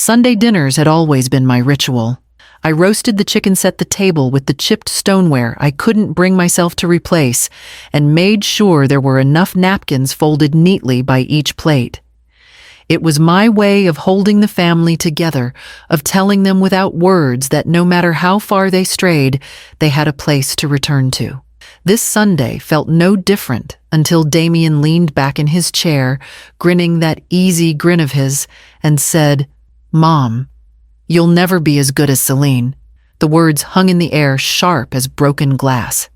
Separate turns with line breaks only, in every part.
Sunday dinners had always been my ritual. I roasted the chicken, set the table with the chipped stoneware I couldn't bring myself to replace, and made sure there were enough napkins folded neatly by each plate. It was my way of holding the family together, of telling them without words that no matter how far they strayed, they had a place to return to. This Sunday felt no different until Damien leaned back in his chair, grinning that easy grin of his, and said, "Mom, you'll never be as good as Celine." The words hung in the air, sharp as broken glass.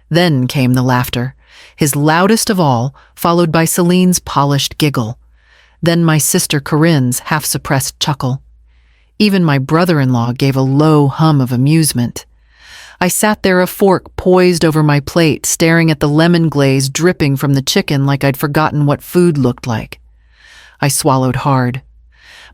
Then came the laughter, his loudest of all, followed by Celine's polished giggle. Then my sister Corinne's half-suppressed chuckle. Even my brother-in-law gave a low hum of amusement. I sat there, a fork poised over my plate, staring at the lemon glaze dripping from the chicken like I'd forgotten what food looked like. I swallowed hard.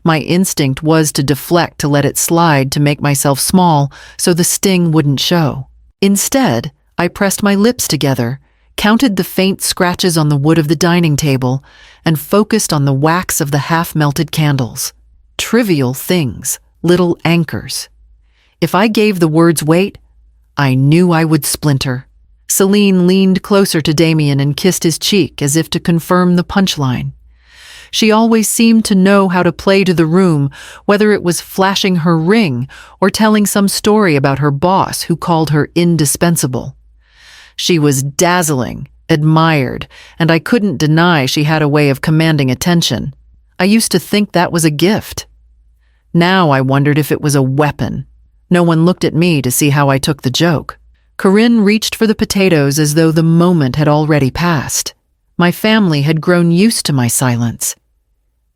My instinct was to deflect, to let it slide, to make myself small so the sting wouldn't show. Instead, I pressed my lips together, counted the faint scratches on the wood of the dining table, and focused on the wax of the half-melted candles. Trivial things, little anchors. If I gave the words weight, I knew I would splinter. Celine leaned closer to Damien and kissed his cheek as if to confirm the punchline. She always seemed to know how to play to the room, whether it was flashing her ring or telling some story about her boss who called her indispensable. She was dazzling, admired, and I couldn't deny she had a way of commanding attention. I used to think that was a gift. Now I wondered if it was a weapon. No one looked at me to see how I took the joke. Corinne reached for the potatoes as though the moment had already passed. My family had grown used to my silence.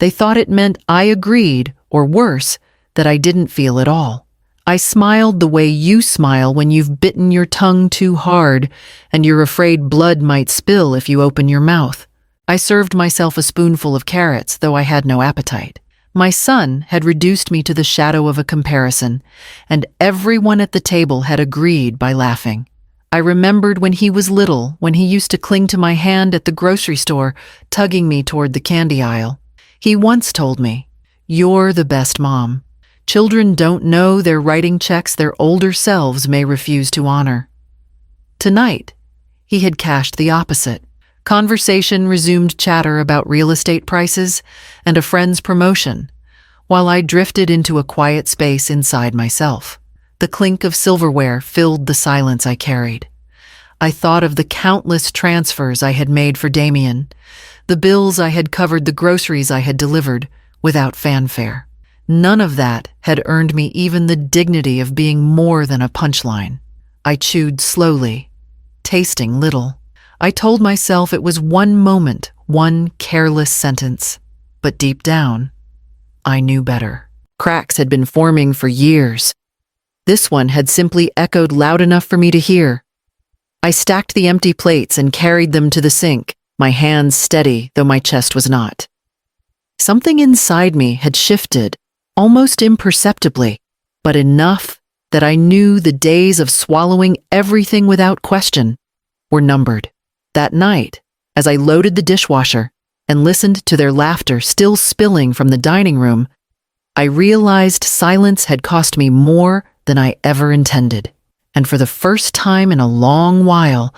They thought it meant I agreed, or worse, that I didn't feel at all. I smiled the way you smile when you've bitten your tongue too hard and you're afraid blood might spill if you open your mouth. I served myself a spoonful of carrots, though I had no appetite. My son had reduced me to the shadow of a comparison, and everyone at the table had agreed by laughing. I remembered when he was little, when he used to cling to my hand at the grocery store, tugging me toward the candy aisle. He once told me, "You're the best mom. Children don't know they're writing checks their older selves may refuse to honor." Tonight, he had cashed the opposite. Conversation resumed chatter about real estate prices and a friend's promotion, while I drifted into a quiet space inside myself. The clink of silverware filled the silence I carried. I thought of the countless transfers I had made for Damien, the bills I had covered, the groceries I had delivered without fanfare. None of that had earned me even the dignity of being more than a punchline. I chewed slowly, tasting little. I told myself it was one moment, one careless sentence. But deep down, I knew better. Cracks had been forming for years. This one had simply echoed loud enough for me to hear. I stacked the empty plates and carried them to the sink, my hands steady, though my chest was not. Something inside me had shifted, almost imperceptibly, but enough that I knew the days of swallowing everything without question were numbered. That night, as I loaded the dishwasher and listened to their laughter still spilling from the dining room, I realized silence had cost me more than I ever intended. And for the first time in a long while,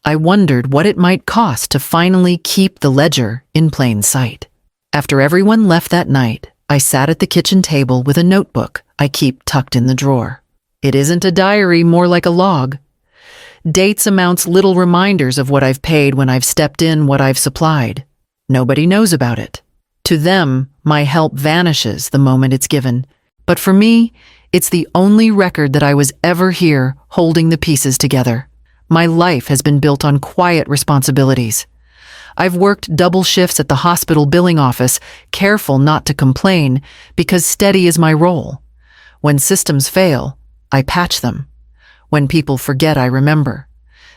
I wondered what it might cost to finally keep the ledger in plain sight. After everyone left that night, I sat at the kitchen table with a notebook I keep tucked in the drawer. It isn't a diary, more like a log. Dates, amounts, little reminders of what I've paid when I've stepped in, what I've supplied. Nobody knows about it. To them, my help vanishes the moment it's given. But for me, it's the only record that I was ever here holding the pieces together. My life has been built on quiet responsibilities. I've worked double shifts at the hospital billing office, careful not to complain, because steady is my role. When systems fail, I patch them. When people forget, I remember.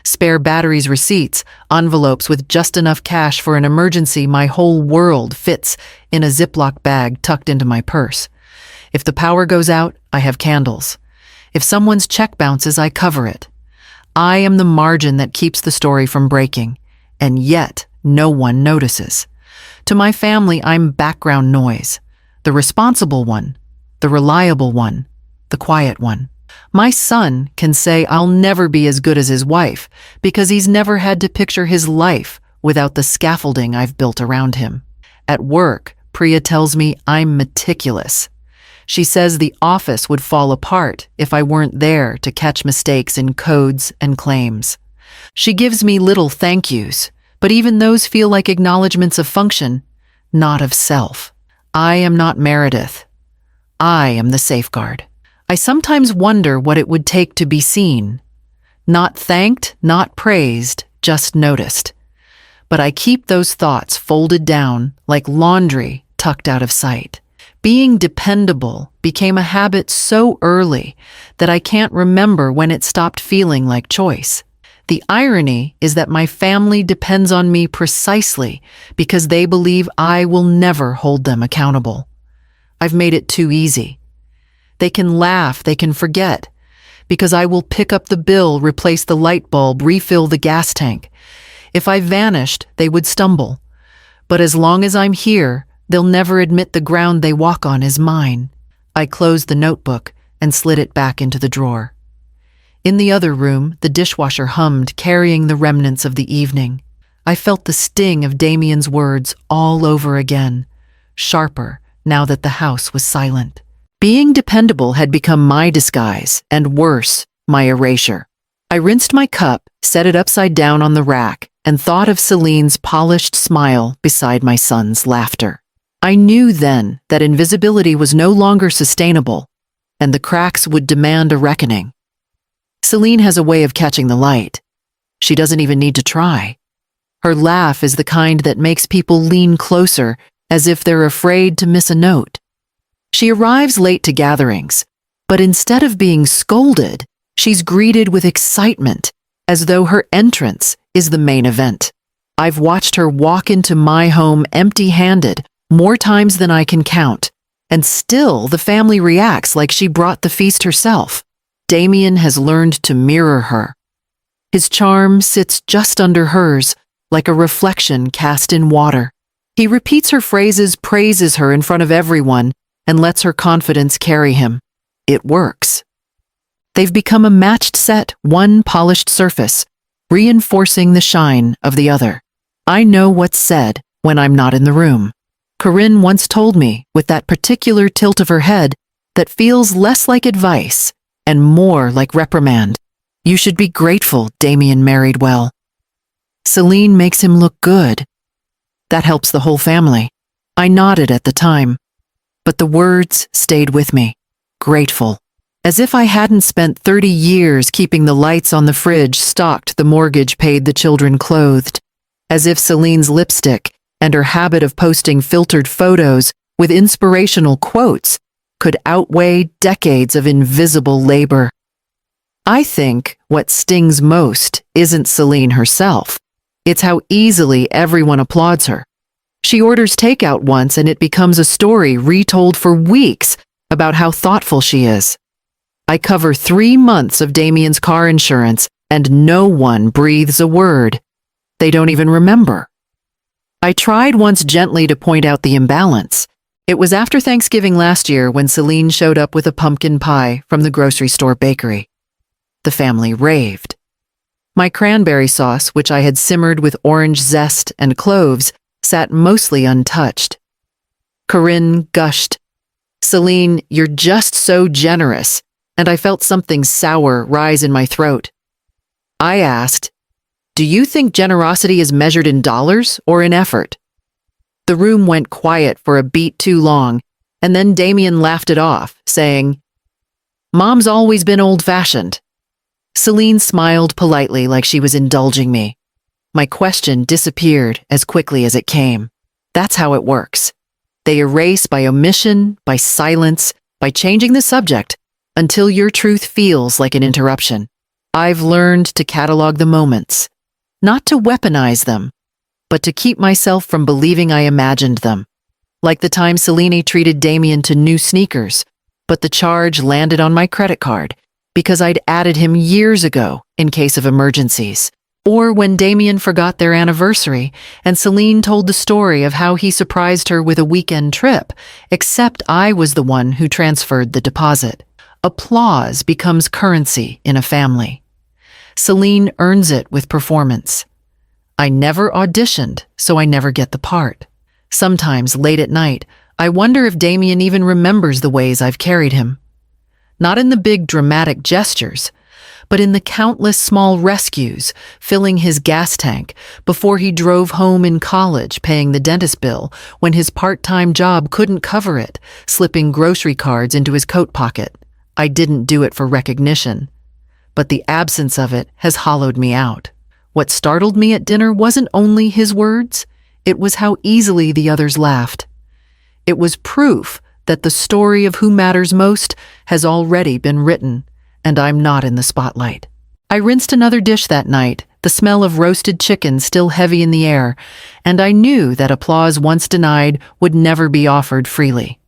Spare batteries, receipts, envelopes with just enough cash for an emergency, my whole world fits in a Ziploc bag tucked into my purse. If the power goes out, I have candles. If someone's check bounces, I cover it. I am the margin that keeps the story from breaking, and yet no one notices. To my family, I'm background noise. The responsible one, the reliable one, the quiet one. My son can say I'll never be as good as his wife because he's never had to picture his life without the scaffolding I've built around him. At work, Priya tells me I'm meticulous. She says the office would fall apart if I weren't there to catch mistakes in codes and claims. She gives me little thank yous, but even those feel like acknowledgments of function, not of self. I am not Meredith. I am the safeguard. I sometimes wonder what it would take to be seen. Not thanked, not praised, just noticed. But I keep those thoughts folded down like laundry tucked out of sight. Being dependable became a habit so early that I can't remember when it stopped feeling like choice. The irony is that my family depends on me precisely because they believe I will never hold them accountable. I've made it too easy. They can laugh, they can forget, because I will pick up the bill, replace the light bulb, refill the gas tank. If I vanished, they would stumble. But as long as I'm here, they'll never admit the ground they walk on is mine. I closed the notebook and slid it back into the drawer. In the other room, the dishwasher hummed, carrying the remnants of the evening. I felt the sting of Damien's words all over again, sharper now that the house was silent. Being dependable had become my disguise, and worse, my erasure. I rinsed my cup, set it upside down on the rack, and thought of Celine's polished smile beside my son's laughter. I knew then that invisibility was no longer sustainable, and the cracks would demand a reckoning. Celine has a way of catching the light. She doesn't even need to try. Her laugh is the kind that makes people lean closer, as if they're afraid to miss a note. She arrives late to gatherings, but instead of being scolded, she's greeted with excitement, as though her entrance is the main event. I've watched her walk into my home empty-handed more times than I can count, and still the family reacts like she brought the feast herself. Damien has learned to mirror her. His charm sits just under hers, like a reflection cast in water. He repeats her phrases, praises her in front of everyone, and lets her confidence carry him. It works. They've become a matched set, one polished surface, reinforcing the shine of the other. I know what's said when I'm not in the room. Corinne once told me, with that particular tilt of her head that feels less like advice and more like reprimand, "You should be grateful Damien married well. Celine makes him look good." That helps the whole family. I nodded at the time, but the words stayed with me. Grateful. As if I hadn't spent 30 years keeping the lights on the fridge stocked, the mortgage paid, the children clothed. As if Celine's lipstick and her habit of posting filtered photos with inspirational quotes could outweigh decades of invisible labor. I think what stings most isn't Celine herself. It's how easily everyone applauds her. She orders takeout once and it becomes a story retold for weeks about how thoughtful she is. I cover 3 months of Damien's car insurance and no one breathes a word. They don't even remember. I tried once gently to point out the imbalance. It was after Thanksgiving last year when Celine showed up with a pumpkin pie from the grocery store bakery. The family raved. My cranberry sauce, which I had simmered with orange zest and cloves, sat mostly untouched. Corinne gushed, "Celine, you're just so generous," and I felt something sour rise in my throat. I asked, "Do you think generosity is measured in dollars or in effort?" The room went quiet for a beat too long, and then Damien laughed it off, saying, "Mom's always been old-fashioned." Celine smiled politely like she was indulging me. My question disappeared as quickly as it came. That's how it works. They erase by omission, by silence, by changing the subject, until your truth feels like an interruption. I've learned to catalog the moments, not to weaponize them, but to keep myself from believing I imagined them. Like the time Celine treated Damien to new sneakers, but the charge landed on my credit card because I'd added him years ago in case of emergencies. Or when Damien forgot their anniversary and Celine told the story of how he surprised her with a weekend trip, except I was the one who transferred the deposit. Applause becomes currency in a family. Celine earns it with performance. I never auditioned, so I never get the part. Sometimes, late at night, I wonder if Damien even remembers the ways I've carried him. Not in the big dramatic gestures, but in the countless small rescues, filling his gas tank before he drove home in college, paying the dentist bill when his part-time job couldn't cover it, slipping grocery cards into his coat pocket. I didn't do it for recognition, but the absence of it has hollowed me out. What startled me at dinner wasn't only his words, it was how easily the others laughed. It was proof that the story of who matters most has already been written, and I'm not in the spotlight. I rinsed another dish that night, the smell of roasted chicken still heavy in the air, and I knew that applause once denied would never be offered freely.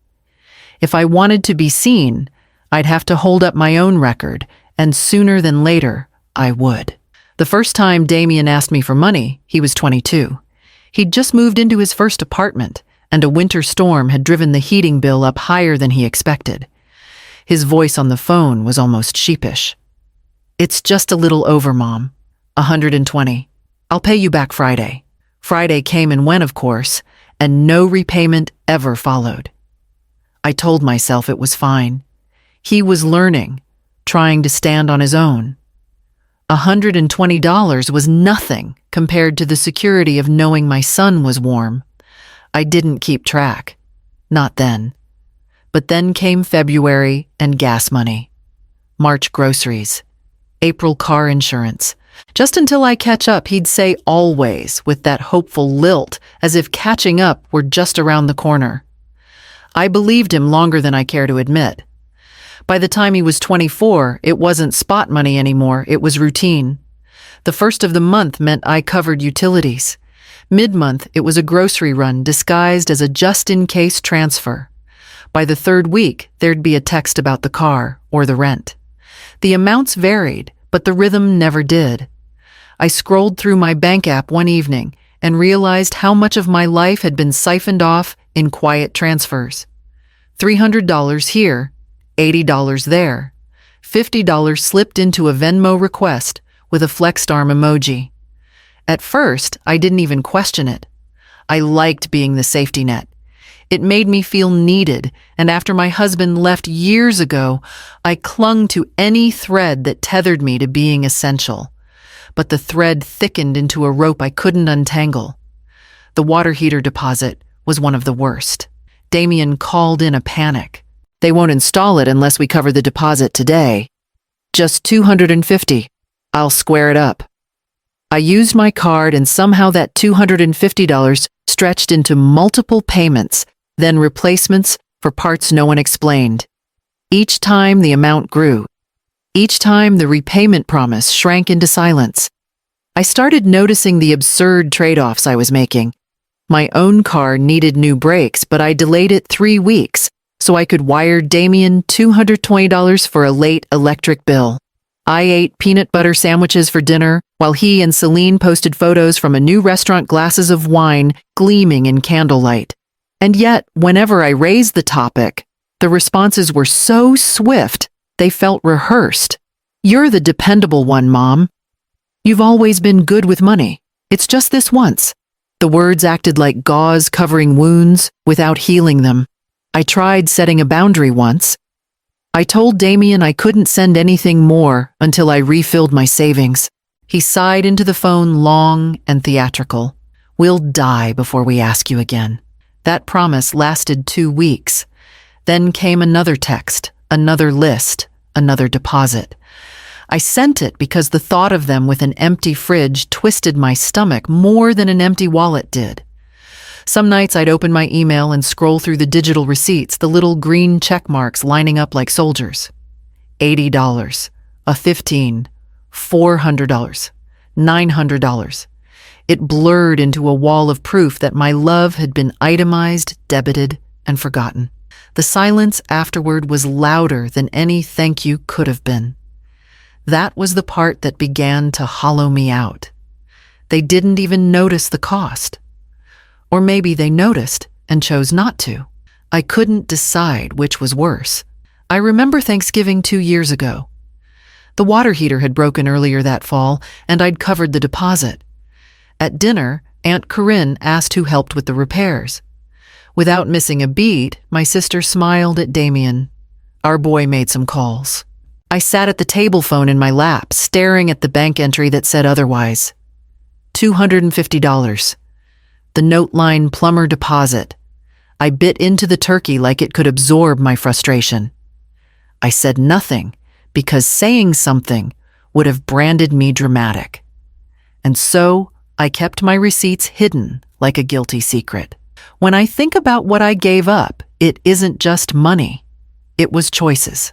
If I wanted to be seen, I'd have to hold up my own record, and sooner than later, I would. The first time Damien asked me for money, he was 22. He'd just moved into his first apartment, and a winter storm had driven the heating bill up higher than he expected. His voice on the phone was almost sheepish. "It's just a little over, Mom. 120. I'll pay you back Friday." Friday came and went, of course, and no repayment ever followed. I told myself it was fine. He was learning, trying to stand on his own. $120 was nothing compared to the security of knowing my son was warm. I didn't keep track. Not then. But then came February and gas money. March groceries. April car insurance. Just until I catch up, he'd say always with that hopeful lilt, as if catching up were just around the corner. I believed him longer than I care to admit. By the time he was 24, it wasn't spot money anymore, it was routine. The first of the month meant I covered utilities. Mid-month, it was a grocery run disguised as a just-in-case transfer. By the third week, there'd be a text about the car or the rent. The amounts varied, but the rhythm never did. I scrolled through my bank app one evening and realized how much of my life had been siphoned off in quiet transfers. $300 here, $80 there. $50 slipped into a Venmo request with a flexed arm emoji. At first, I didn't even question it. I liked being the safety net. It made me feel needed, and after my husband left years ago, I clung to any thread that tethered me to being essential. But the thread thickened into a rope I couldn't untangle. The water heater deposit was one of the worst. Damien called in a panic. "They won't install it unless we cover the deposit today. Just $250. I'll square it up." I used my card, and somehow that $250 stretched into multiple payments, then replacements for parts no one explained. Each time the amount grew. Each time the repayment promise shrank into silence. I started noticing the absurd trade-offs I was making. My own car needed new brakes, but I delayed it 3 weeks so I could wire Damien $220 for a late electric bill. I ate peanut butter sandwiches for dinner while he and Celine posted photos from a new restaurant, glasses of wine gleaming in candlelight. And yet, whenever I raised the topic, the responses were so swift, they felt rehearsed. "You're the dependable one, Mom. You've always been good with money. It's just this once." The words acted like gauze covering wounds without healing them. I tried setting a boundary once. I told Damien I couldn't send anything more until I refilled my savings. He sighed into the phone, long and theatrical. "We'll die before we ask you again." That promise lasted 2 weeks. Then came another text, another list, another deposit. I sent it because the thought of them with an empty fridge twisted my stomach more than an empty wallet did. Some nights I'd open my email and scroll through the digital receipts, the little green check marks lining up like soldiers. $80, a $15, $400, $900. It blurred into a wall of proof that my love had been itemized, debited, and forgotten. The silence afterward was louder than any thank you could have been. That was the part that began to hollow me out. They didn't even notice the cost. Or maybe they noticed and chose not to. I couldn't decide which was worse. I remember Thanksgiving 2 years ago. The water heater had broken earlier that fall, and I'd covered the deposit. At dinner, Aunt Corinne asked who helped with the repairs. Without missing a beat, my sister smiled at Damien. Our boy made some calls. I sat at the table phone in my lap, staring at the bank entry that said otherwise. $250. The note line plumber deposit. I bit into the turkey like it could absorb my frustration. I said nothing because saying something would have branded me dramatic. And so I kept my receipts hidden like a guilty secret. When I think about what I gave up, it isn't just money. It was choices.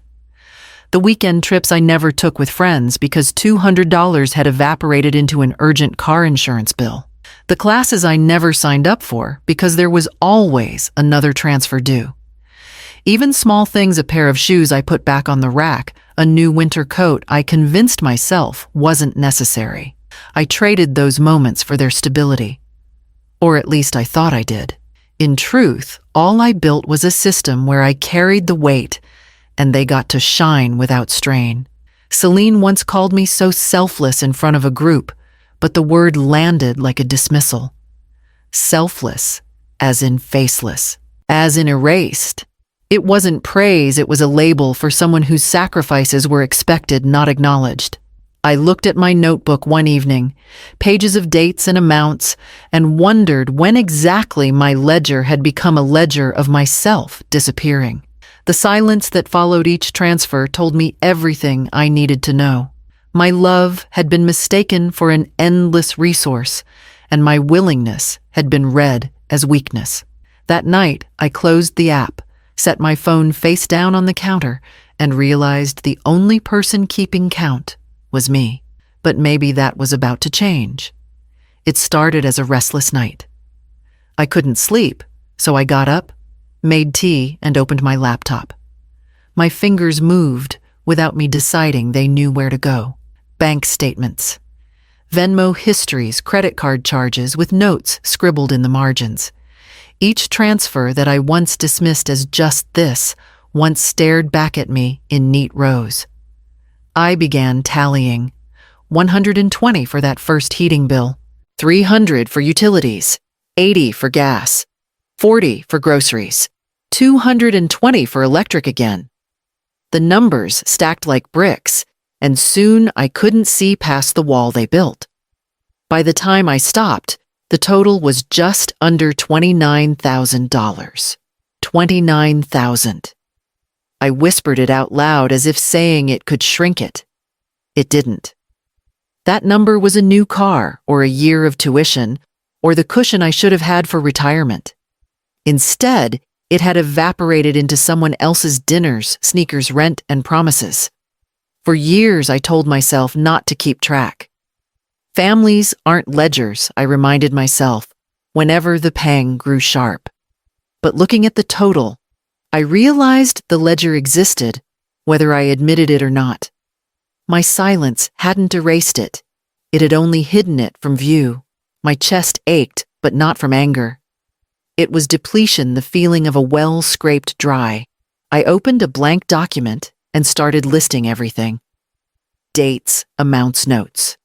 The weekend trips I never took with friends because $200 had evaporated into an urgent car insurance bill. The classes I never signed up for because there was always another transfer due. Even small things, a pair of shoes I put back on the rack, a new winter coat I convinced myself wasn't necessary. I traded those moments for their stability. Or at least I thought I did. In truth, all I built was a system where I carried the weight, and they got to shine without strain. Celine once called me so selfless in front of a group, but the word landed like a dismissal. Selfless, as in faceless, as in erased. It wasn't praise, it was a label for someone whose sacrifices were expected, not acknowledged. I looked at my notebook one evening, pages of dates and amounts, and wondered when exactly my ledger had become a ledger of myself disappearing. The silence that followed each transfer told me everything I needed to know. My love had been mistaken for an endless resource, and my willingness had been read as weakness. That night, I closed the app, set my phone face down on the counter, and realized the only person keeping count was me. But maybe that was about to change. It started as a restless night. I couldn't sleep, so I got up, made tea, and opened my laptop. My fingers moved without me deciding they knew where to go. Bank statements, Venmo histories, credit card charges with notes scribbled in the margins. Each transfer that I once dismissed as just this once stared back at me in neat rows. I began tallying. 120 for that first heating bill, 300 for utilities, 80 for gas, 40 for groceries, 220 for electric again. The numbers stacked like bricks, and soon I couldn't see past the wall they built. By the time I stopped, the total was just under $29,000. $29,000. I whispered it out loud as if saying it could shrink it. It didn't. That number was a new car, or a year of tuition, or the cushion I should have had for retirement. Instead, it had evaporated into someone else's dinners, sneakers, rent, and promises. For years, I told myself not to keep track. Families aren't ledgers, I reminded myself, whenever the pang grew sharp. But looking at the total, I realized the ledger existed, whether I admitted it or not. My silence hadn't erased it. It had only hidden it from view. My chest ached, but not from anger. It was depletion, the feeling of a well scraped dry. I opened a blank document and started listing everything. Dates, amounts, notes.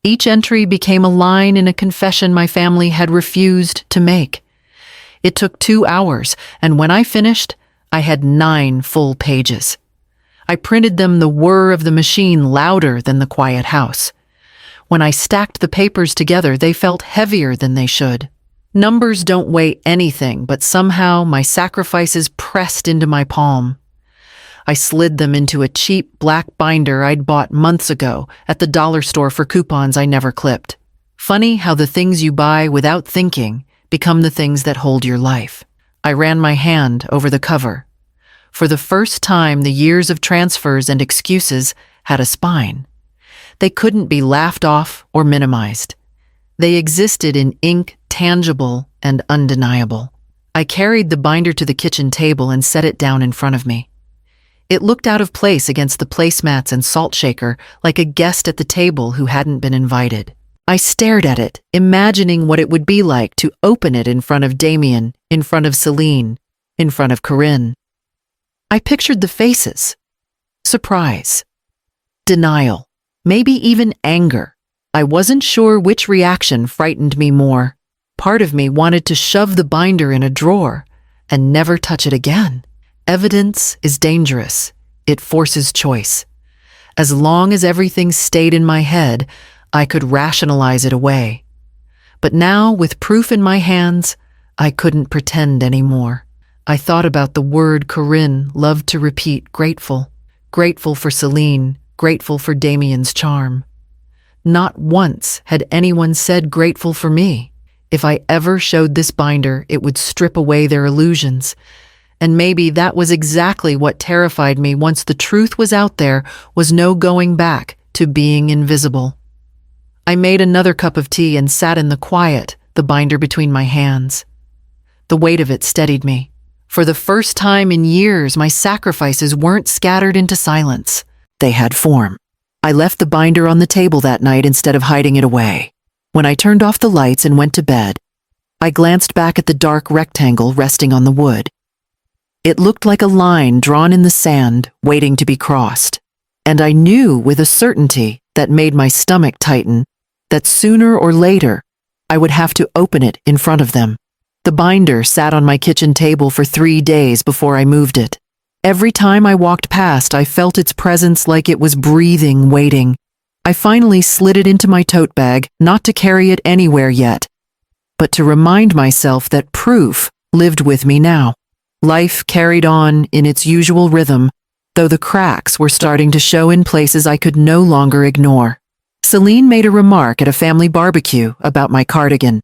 Each entry became a line in a confession my family had refused to make. It took 2 hours, and when I finished, I had 9 full pages. I printed them, the whir of the machine louder than the quiet house. When I stacked the papers together, they felt heavier than they should. Numbers don't weigh anything, but somehow my sacrifices pressed into my palm. I slid them into a cheap black binder I'd bought months ago at the dollar store for coupons I never clipped. Funny how the things you buy without thinking become the things that hold your life. I ran my hand over the cover. For the first time, the years of transfers and excuses had a spine. They couldn't be laughed off or minimized. They existed in ink, tangible and undeniable. I carried the binder to the kitchen table and set it down in front of me. It looked out of place against the placemats and salt shaker, like a guest at the table who hadn't been invited. I stared at it, imagining what it would be like to open it in front of Damien, in front of Celine, in front of Corinne. I pictured the faces. Surprise. Denial. Maybe even anger. I wasn't sure which reaction frightened me more. Part of me wanted to shove the binder in a drawer and never touch it again. Evidence is dangerous. It forces choice. As long as everything stayed in my head, I could rationalize it away. But now, with proof in my hands, I couldn't pretend anymore. I thought about the word Corinne loved to repeat, grateful. Grateful for Celine, grateful for Damien's charm. Not once had anyone said grateful for me. If I ever showed this binder, it would strip away their illusions. And maybe that was exactly what terrified me once the truth was out there, was no going back to being invisible. I made another cup of tea and sat in the quiet, the binder between my hands. The weight of it steadied me. For the first time in years, my sacrifices weren't scattered into silence. They had form. I left the binder on the table that night instead of hiding it away. When I turned off the lights and went to bed, I glanced back at the dark rectangle resting on the wood. It looked like a line drawn in the sand, waiting to be crossed. And I knew with a certainty that made my stomach tighten that sooner or later I would have to open it in front of them. The binder sat on my kitchen table for 3 days before I moved it. Every time I walked past, I felt its presence like it was breathing, waiting. I finally slid it into my tote bag, not to carry it anywhere yet, but to remind myself that proof lived with me now. Life carried on in its usual rhythm, though the cracks were starting to show in places I could no longer ignore. Celine made a remark at a family barbecue about my cardigan.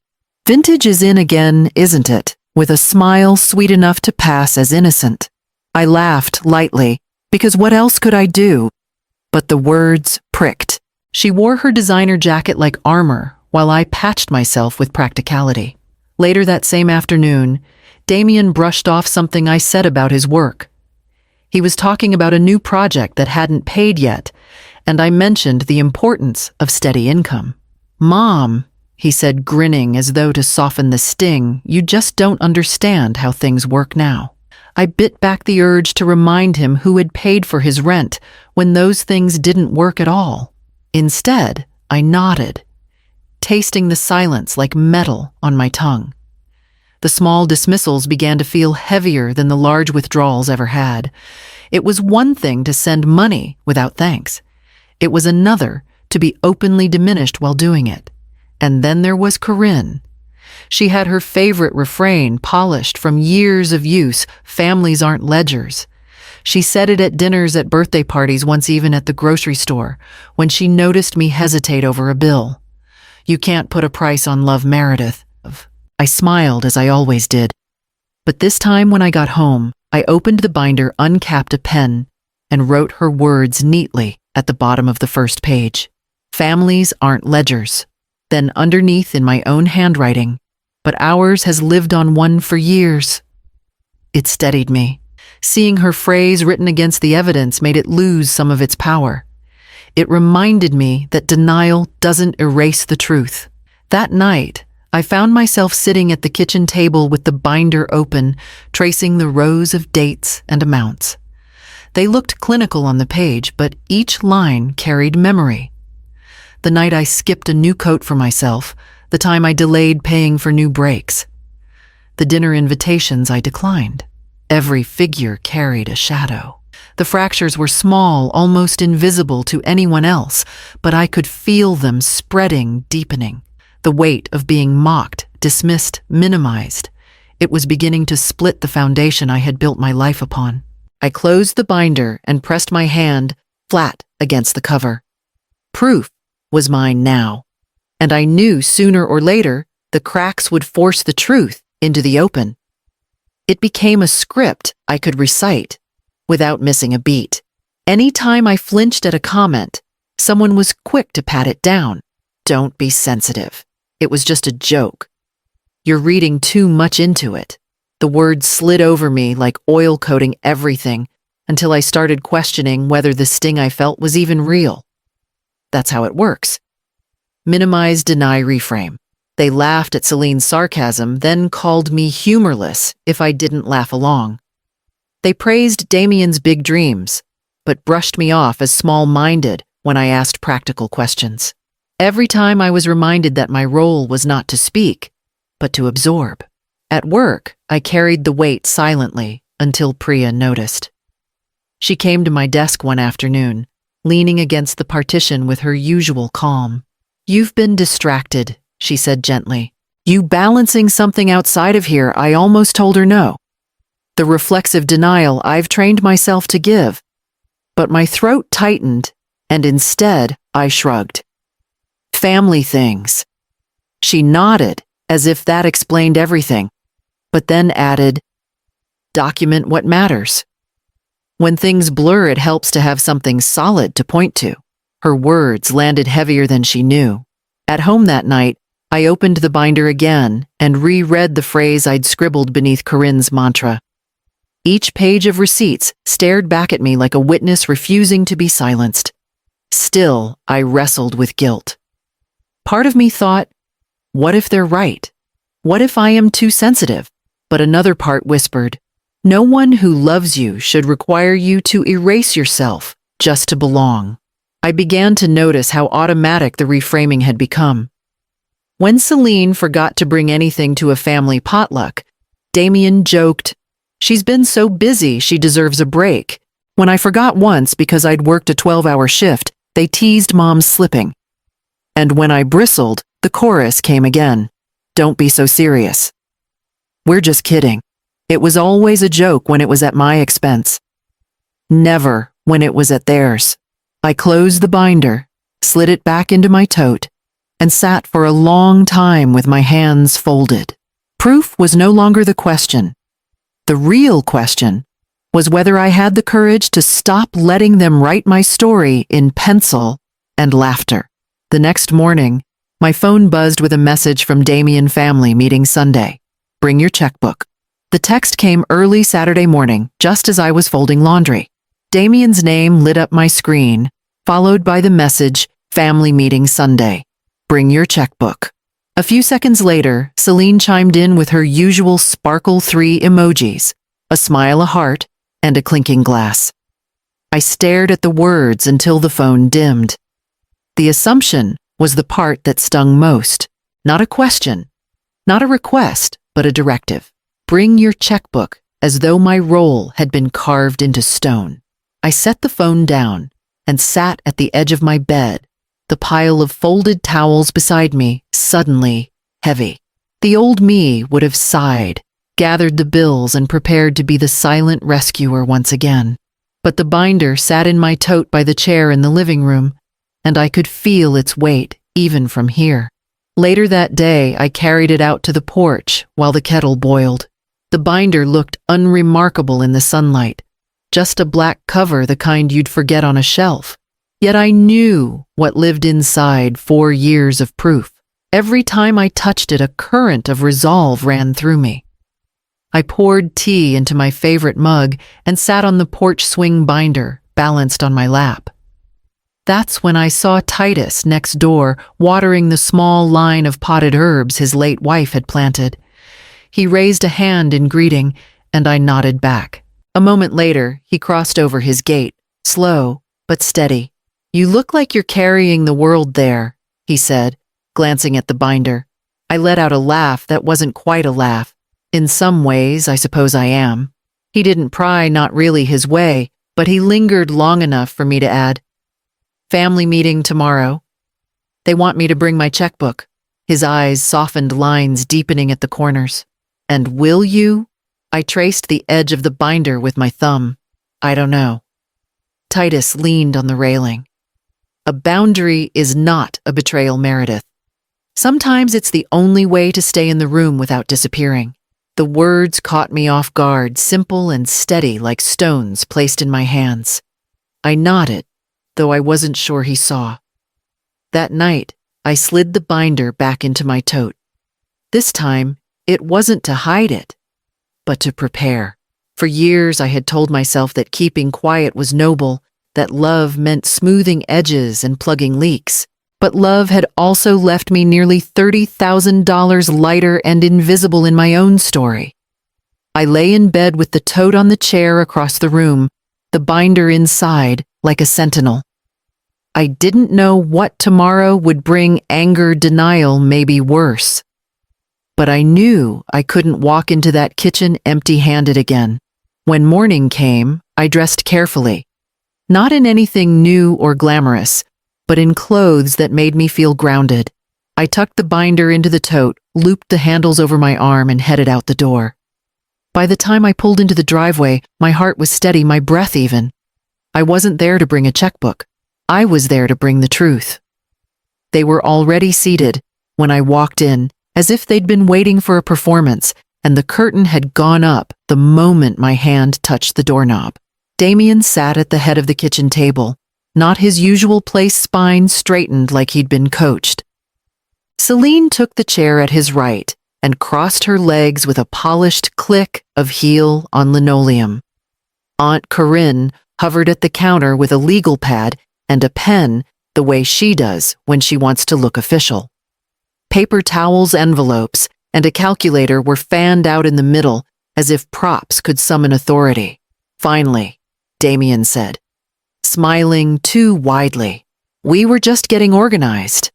Vintage is in again, isn't it? With a smile sweet enough to pass as innocent. I laughed lightly, because what else could I do? But the words pricked. She wore her designer jacket like armor, while I patched myself with practicality. Later that same afternoon, Damien brushed off something I said about his work. He was talking about a new project that hadn't paid yet, and I mentioned the importance of steady income. "Mom," he said, grinning as though to soften the sting, "you just don't understand how things work now." I bit back the urge to remind him who had paid for his rent when those things didn't work at all. Instead, I nodded, tasting the silence like metal on my tongue. The small dismissals began to feel heavier than the large withdrawals ever had. It was one thing to send money without thanks. It was another to be openly diminished while doing it. And then there was Corinne. She had her favorite refrain polished from years of use, "Families aren't ledgers." She said it at dinners, at birthday parties, once even at the grocery store, when she noticed me hesitate over a bill. "You can't put a price on love, Meredith." I smiled, as I always did. But this time when I got home, I opened the binder, uncapped a pen, and wrote her words neatly at the bottom of the first page. "Families aren't ledgers." Then underneath in my own handwriting, "But ours has lived on one for years." It steadied me. Seeing her phrase written against the evidence made it lose some of its power. It reminded me that denial doesn't erase the truth. That night, I found myself sitting at the kitchen table with the binder open, tracing the rows of dates and amounts. They looked clinical on the page, but each line carried memory. The night I skipped a new coat for myself, the time I delayed paying for new brakes. The dinner invitations I declined. Every figure carried a shadow. The fractures were small, almost invisible to anyone else, but I could feel them spreading, deepening. The weight of being mocked, dismissed, minimized. It was beginning to split the foundation I had built my life upon. I closed the binder and pressed my hand flat against the cover. Proof was mine now, and I knew sooner or later the cracks would force the truth into the open. It became a script I could recite without missing a beat. Any time I flinched at a comment, someone was quick to pat it down. "Don't be sensitive. It was just a joke. You're reading too much into it." The words slid over me like oil coating everything until I started questioning whether the sting I felt was even real. That's how it works. minimize, deny, reframe. They laughed at Celine's sarcasm, then called me humorless if I didn't laugh along. They praised Damien's big dreams, but brushed me off as small-minded when I asked practical questions. Every time I was reminded that my role was not to speak, but to absorb. At work, I carried the weight silently until Priya noticed. She came to my desk one afternoon, leaning against the partition with her usual calm. "You've been distracted," she said gently. "You balancing something outside of here?" I almost told her no. The reflexive denial I've trained myself to give. But my throat tightened, and instead I shrugged. "Family things." She nodded, as if that explained everything, but then added, "Document what matters." When things blur, it helps to have something solid to point to. Her words landed heavier than she knew. At home that night, I opened the binder again and reread the phrase I'd scribbled beneath Corinne's mantra. Each page of receipts stared back at me like a witness refusing to be silenced. Still, I wrestled with guilt. Part of me thought, what if they're right? What if I am too sensitive? But another part whispered, no one who loves you should require you to erase yourself just to belong. I began to notice how automatic the reframing had become. When Celine forgot to bring anything to a family potluck, Damien joked, "She's been so busy she deserves a break." When I forgot once because I'd worked a 12-hour shift, they teased Mom's slipping. And when I bristled, the chorus came again. "Don't be so serious." "We're just kidding." It was always a joke when it was at my expense. Never when it was at theirs. I closed the binder, slid it back into my tote, and sat for a long time with my hands folded. Proof was no longer the question. The real question was whether I had the courage to stop letting them write my story in pencil and laughter. The next morning, my phone buzzed with a message from Damien family meeting Sunday. "Bring your checkbook." The text came early Saturday morning, just as I was folding laundry. Damien's name lit up my screen, followed by the message, "Family meeting Sunday. Bring your checkbook." A few seconds later, Celine chimed in with her usual sparkle 3 emojis, a smile, a heart, and a clinking glass. I stared at the words until the phone dimmed. The assumption was the part that stung most. Not a question, not a request, but a directive. Bring your checkbook, as though my role had been carved into stone. I set the phone down and sat at the edge of my bed, the pile of folded towels beside me suddenly heavy. The old me would have sighed, gathered the bills, and prepared to be the silent rescuer once again. But the binder sat in my tote by the chair in the living room, and I could feel its weight even from here. Later that day, I carried it out to the porch while the kettle boiled. The binder looked unremarkable in the sunlight, just a black cover, the kind you'd forget on a shelf. Yet I knew what lived inside 4 years of proof. Every time I touched it, a current of resolve ran through me. I poured tea into my favorite mug and sat on the porch swing binder, balanced on my lap. That's when I saw Titus next door watering the small line of potted herbs his late wife had planted. He raised a hand in greeting, and I nodded back. A moment later, he crossed over his gate, slow but steady. "You look like you're carrying the world there," he said, glancing at the binder. I let out a laugh that wasn't quite a laugh. "In some ways, I suppose I am." He didn't pry, not really his way, but he lingered long enough for me to add, "Family meeting tomorrow. They want me to bring my checkbook." His eyes softened, lines deepening at the corners. "And will you?" I traced the edge of the binder with my thumb. "I don't know." Titus leaned on the railing. "A boundary is not a betrayal, Meredith. Sometimes it's the only way to stay in the room without disappearing." The words caught me off guard, simple and steady like stones placed in my hands. I nodded, though I wasn't sure he saw. That night, I slid the binder back into my tote. This time, it wasn't to hide it, but to prepare. For years, I had told myself that keeping quiet was noble, that love meant smoothing edges and plugging leaks. But love had also left me nearly $30,000 lighter and invisible in my own story. I lay in bed with the tote on the chair across the room, the binder inside like a sentinel. I didn't know what tomorrow would bring, anger, denial, maybe worse. But I knew I couldn't walk into that kitchen empty-handed again. When morning came, I dressed carefully. Not in anything new or glamorous, but in clothes that made me feel grounded. I tucked the binder into the tote, looped the handles over my arm, and headed out the door. By the time I pulled into the driveway, my heart was steady, my breath even. I wasn't there to bring a checkbook. I was there to bring the truth. They were already seated when I walked in, as if they'd been waiting for a performance, and the curtain had gone up the moment my hand touched the doorknob. Damien sat at the head of the kitchen table, not his usual place, spine straightened like he'd been coached. Celine took the chair at his right and crossed her legs with a polished click of heel on linoleum. Aunt Corinne hovered at the counter with a legal pad and a pen, the way she does when she wants to look official. Paper towels, envelopes, and a calculator were fanned out in the middle as if props could summon authority. Finally, Damien said, smiling too widely, "We were just getting organized."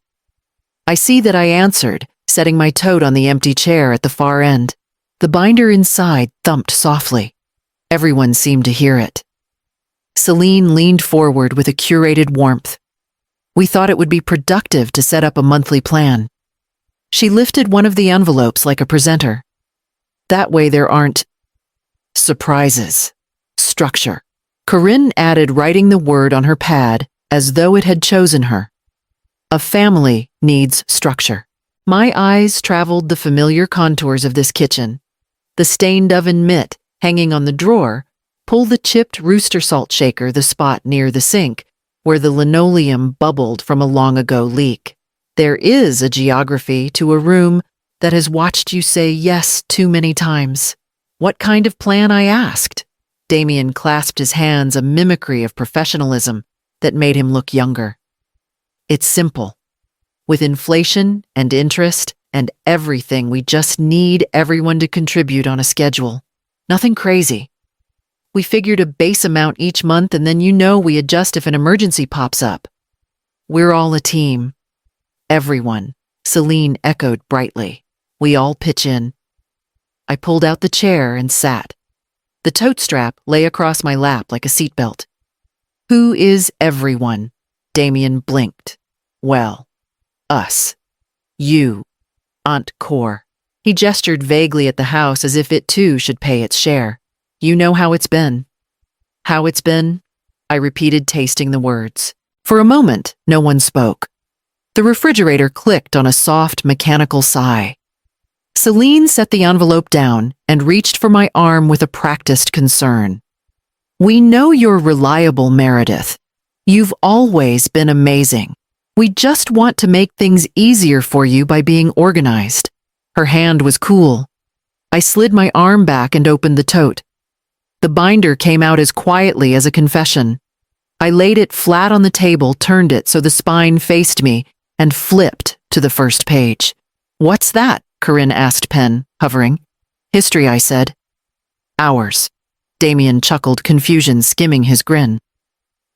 I see that I answered, setting my tote on the empty chair at the far end. The binder inside thumped softly. Everyone seemed to hear it. Celine leaned forward with a curated warmth. We thought it would be productive to set up a monthly plan. She lifted one of the envelopes like a presenter. That way there aren't surprises. Structure. Corinne added, writing the word on her pad as though it had chosen her. A family needs structure. My eyes traveled the familiar contours of this kitchen. The stained oven mitt hanging on the drawer, pull the chipped rooster salt shaker, the spot near the sink where the linoleum bubbled from a long-ago leak. There is a geography to a room that has watched you say yes too many times. What kind of plan, I asked. Damien clasped his hands, a mimicry of professionalism that made him look younger. It's simple. With inflation and interest and everything, we just need everyone to contribute on a schedule. Nothing crazy. We figured a base amount each month, and then we adjust if an emergency pops up. We're all a team. Everyone, Celine echoed brightly. We all pitch in. I pulled out the chair and sat. The tote strap lay across my lap like a seatbelt. Who is everyone? Damien blinked. Well, us. You. Aunt Cor. He gestured vaguely at the house as if it too should pay its share. You know how it's been. How it's been? I repeated, tasting the words. For a moment, no one spoke. The refrigerator clicked on a soft, mechanical sigh. Celine set the envelope down and reached for my arm with a practiced concern. We know you're reliable, Meredith. You've always been amazing. We just want to make things easier for you by being organized. Her hand was cool. I slid my arm back and opened the tote. The binder came out as quietly as a confession. I laid it flat on the table, turned it so the spine faced me, and flipped to the first page. What's that? Corinne asked, pen hovering. History, I said. Ours. Damien chuckled, confusion skimming his grin.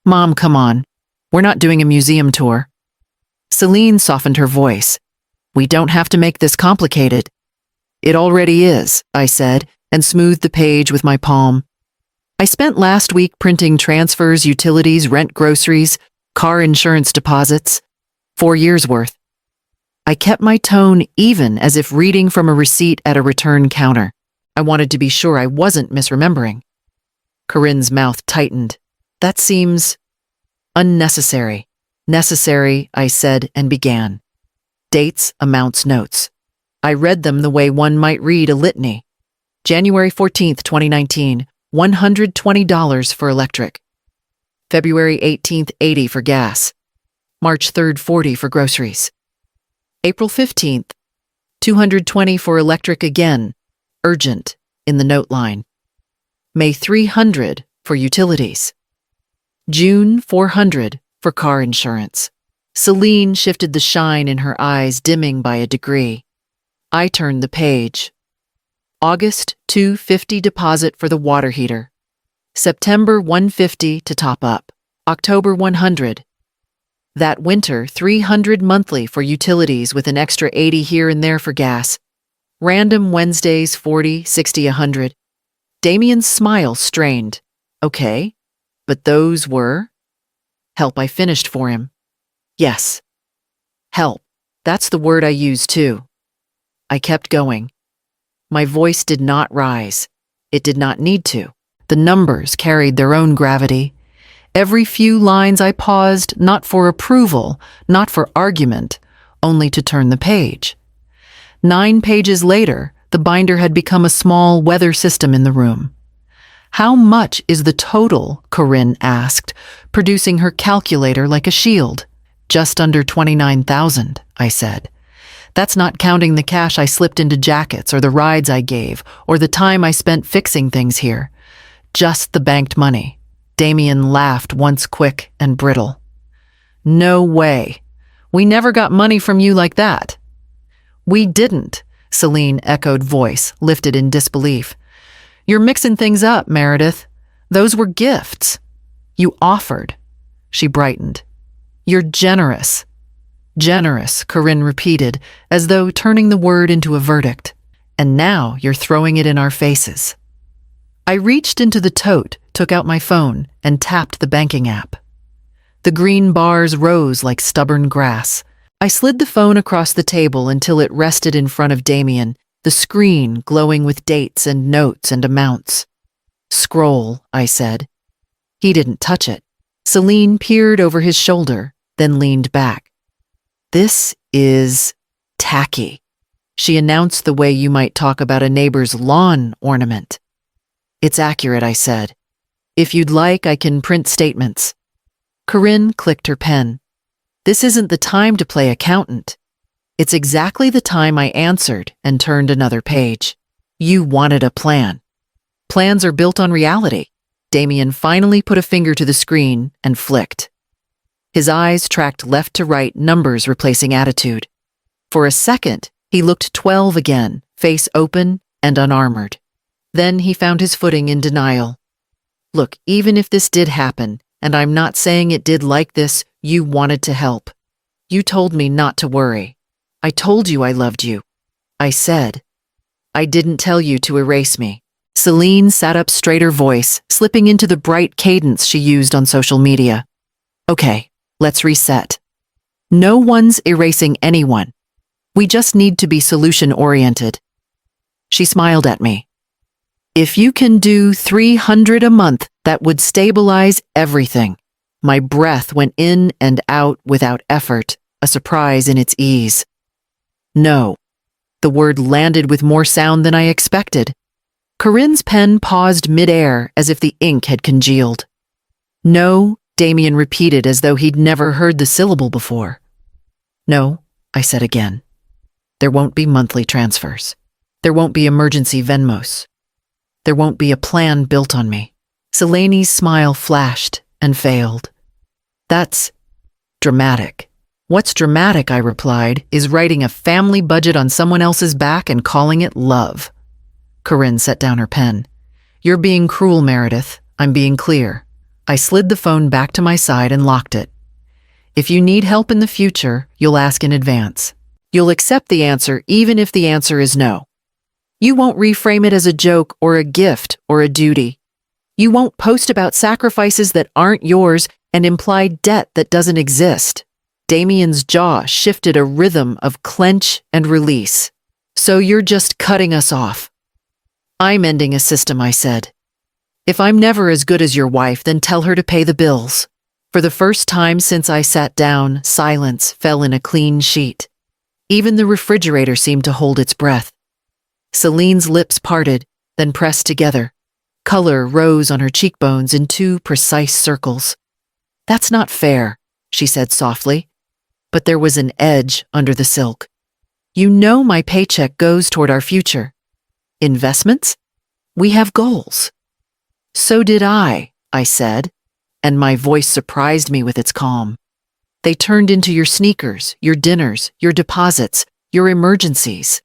Mom, come on. We're not doing a museum tour. Celine softened her voice. We don't have to make this complicated. It already is, I said, and smoothed the page with my palm. I spent last week printing transfers, utilities, rent, groceries, car insurance deposits. 4 years' worth. I kept my tone even, as if reading from a receipt at a return counter. I wanted to be sure I wasn't misremembering. Corinne's mouth tightened. That seems unnecessary. Necessary, I said, and began. Dates, amounts, notes. I read them the way one might read a litany. January 14th, 2019, $120 for electric. February 18th, $80 for gas. March 3rd, $40 for groceries. April 15th, $220 for electric again, urgent, in the note line. May $300 for utilities. June $400 for car insurance. Celine shifted the shine in her eyes, dimming by a degree. I turned the page. August 250 deposit for the water heater. September 150 to top up. October 100. That winter, 300 monthly for utilities with an extra 80 here and there for gas. Random Wednesdays, 40, 60, 100. Damien's smile strained. Okay, but those were? Help, I finished for him. Yes. Help. That's the word I used too. I kept going. My voice did not rise. It did not need to. The numbers carried their own gravity. Every few lines I paused, not for approval, not for argument, only to turn the page. 9 pages later, the binder had become a small weather system in the room. How much is the total? Corinne asked, producing her calculator like a shield. Just under 29,000, I said. That's not counting the cash I slipped into jackets or the rides I gave or the time I spent fixing things here. Just the banked money. Damien laughed once quick and brittle. No way. We never got money from you like that. We didn't, Celine echoed, voice lifted in disbelief. You're mixing things up, Meredith. Those were gifts. You offered. She brightened. You're generous. Generous, Corinne repeated, as though turning the word into a verdict. And now you're throwing it in our faces. I reached into the tote, took out my phone, and tapped the banking app. The green bars rose like stubborn grass. I slid the phone across the table until it rested in front of Damien, the screen glowing with dates and notes and amounts. Scroll, I said. He didn't touch it. Celine peered over his shoulder, then leaned back. This is tacky, she announced the way you might talk about a neighbor's lawn ornament. It's accurate, I said. If you'd like, I can print statements. Corinne clicked her pen. This isn't the time to play accountant. It's exactly the time, I answered and turned another page. You wanted a plan. Plans are built on reality. Damien finally put a finger to the screen and flicked. His eyes tracked left to right, numbers replacing attitude. For a second, he looked 12 again, face open and unarmored. Then he found his footing in denial. Look, even if this did happen, and I'm not saying it did like this, you wanted to help. You told me not to worry. I told you I loved you. I said. I didn't tell you to erase me. Celine sat up straighter, voice slipping into the bright cadence she used on social media. Okay, let's reset. No one's erasing anyone. We just need to be solution-oriented. She smiled at me. If you can do 300 a month, that would stabilize everything. My breath went in and out without effort, a surprise in its ease. No. The word landed with more sound than I expected. Corinne's pen paused midair as if the ink had congealed. No, Damien repeated as though he'd never heard the syllable before. No, I said again. There won't be monthly transfers. There won't be emergency Venmos. There won't be a plan built on me. Celane's smile flashed and failed. That's dramatic. What's dramatic, I replied, is writing a family budget on someone else's back and calling it love. Corinne set down her pen. You're being cruel, Meredith. I'm being clear. I slid the phone back to my side and locked it. If you need help in the future, you'll ask in advance. You'll accept the answer even if the answer is no. You won't reframe it as a joke or a gift or a duty. You won't post about sacrifices that aren't yours and imply debt that doesn't exist. Damien's jaw shifted a rhythm of clench and release. So you're just cutting us off. I'm ending a system, I said. If I'm never as good as your wife, then tell her to pay the bills. For the first time since I sat down, silence fell in a clean sheet. Even the refrigerator seemed to hold its breath. Celine's lips parted, then pressed together. Color rose on her cheekbones in 2 precise circles. That's not fair, she said softly. But there was an edge under the silk. You know my paycheck goes toward our future. Investments? We have goals. So did I said, and my voice surprised me with its calm. They turned into your sneakers, your dinners, your deposits, your emergencies.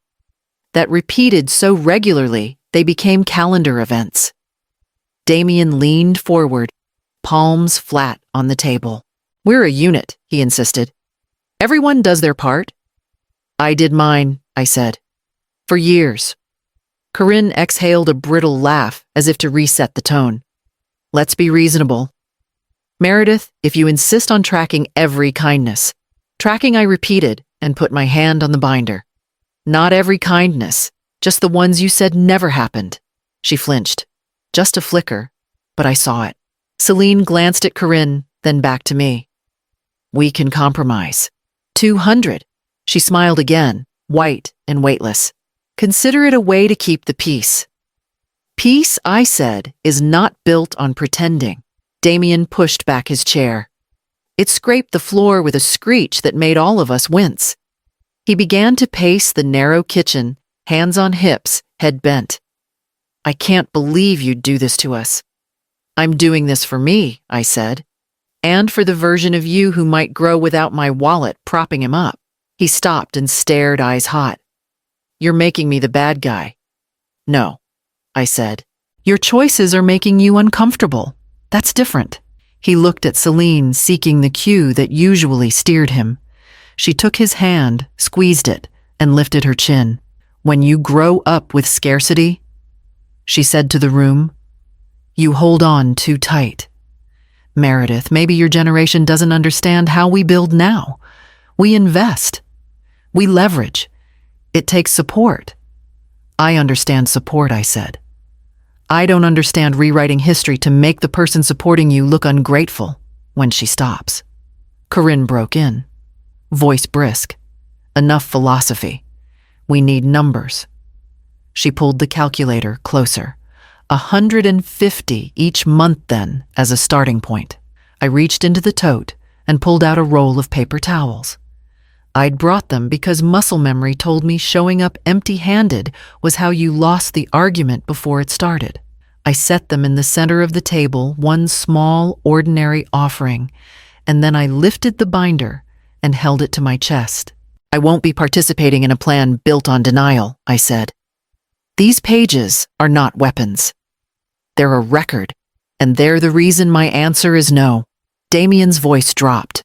That repeated so regularly, they became calendar events. Damien leaned forward, palms flat on the table. "We're a unit," he insisted. "Everyone does their part." "I did mine," I said. "For years." Corinne exhaled a brittle laugh as if to reset the tone. "Let's be reasonable. Meredith, if you insist on tracking every kindness." Tracking, I repeated and put my hand on the binder. "Not every kindness, just the ones you said never happened." She flinched. Just a flicker, but I saw it. Celine glanced at Corinne, then back to me. "We can compromise." 200. She smiled again, white and weightless. "Consider it a way to keep the peace." "Peace," I said, "is not built on pretending." Damien pushed back his chair. It scraped the floor with a screech that made all of us wince. He began to pace the narrow kitchen, hands on hips, head bent. "I can't believe you'd do this to us." "I'm doing this for me," I said, "and for the version of you who might grow without my wallet propping him up." He stopped and stared, eyes hot. "You're making me the bad guy." "No," I said. "Your choices are making you uncomfortable. That's different." He looked at Celine, seeking the cue that usually steered him. She took his hand, squeezed it, and lifted her chin. "When you grow up with scarcity," she said to the room, "you hold on too tight." "Meredith, maybe your generation doesn't understand how we build now. We invest. We leverage. It takes support." "I understand support," I said. "I don't understand rewriting history to make the person supporting you look ungrateful." When she stops. Corinne broke in, voice brisk. "Enough philosophy. We need numbers." She pulled the calculator closer. 150 each month then, as a starting point. I reached into the tote and pulled out a roll of paper towels. I'd brought them because muscle memory told me showing up empty-handed was how you lost the argument before it started. I set them in the center of the table, one small, ordinary offering, and then I lifted the binder and held it to my chest. "I won't be participating in a plan built on denial," I said. "These pages are not weapons. They're a record, and they're the reason my answer is no." Damien's voice dropped.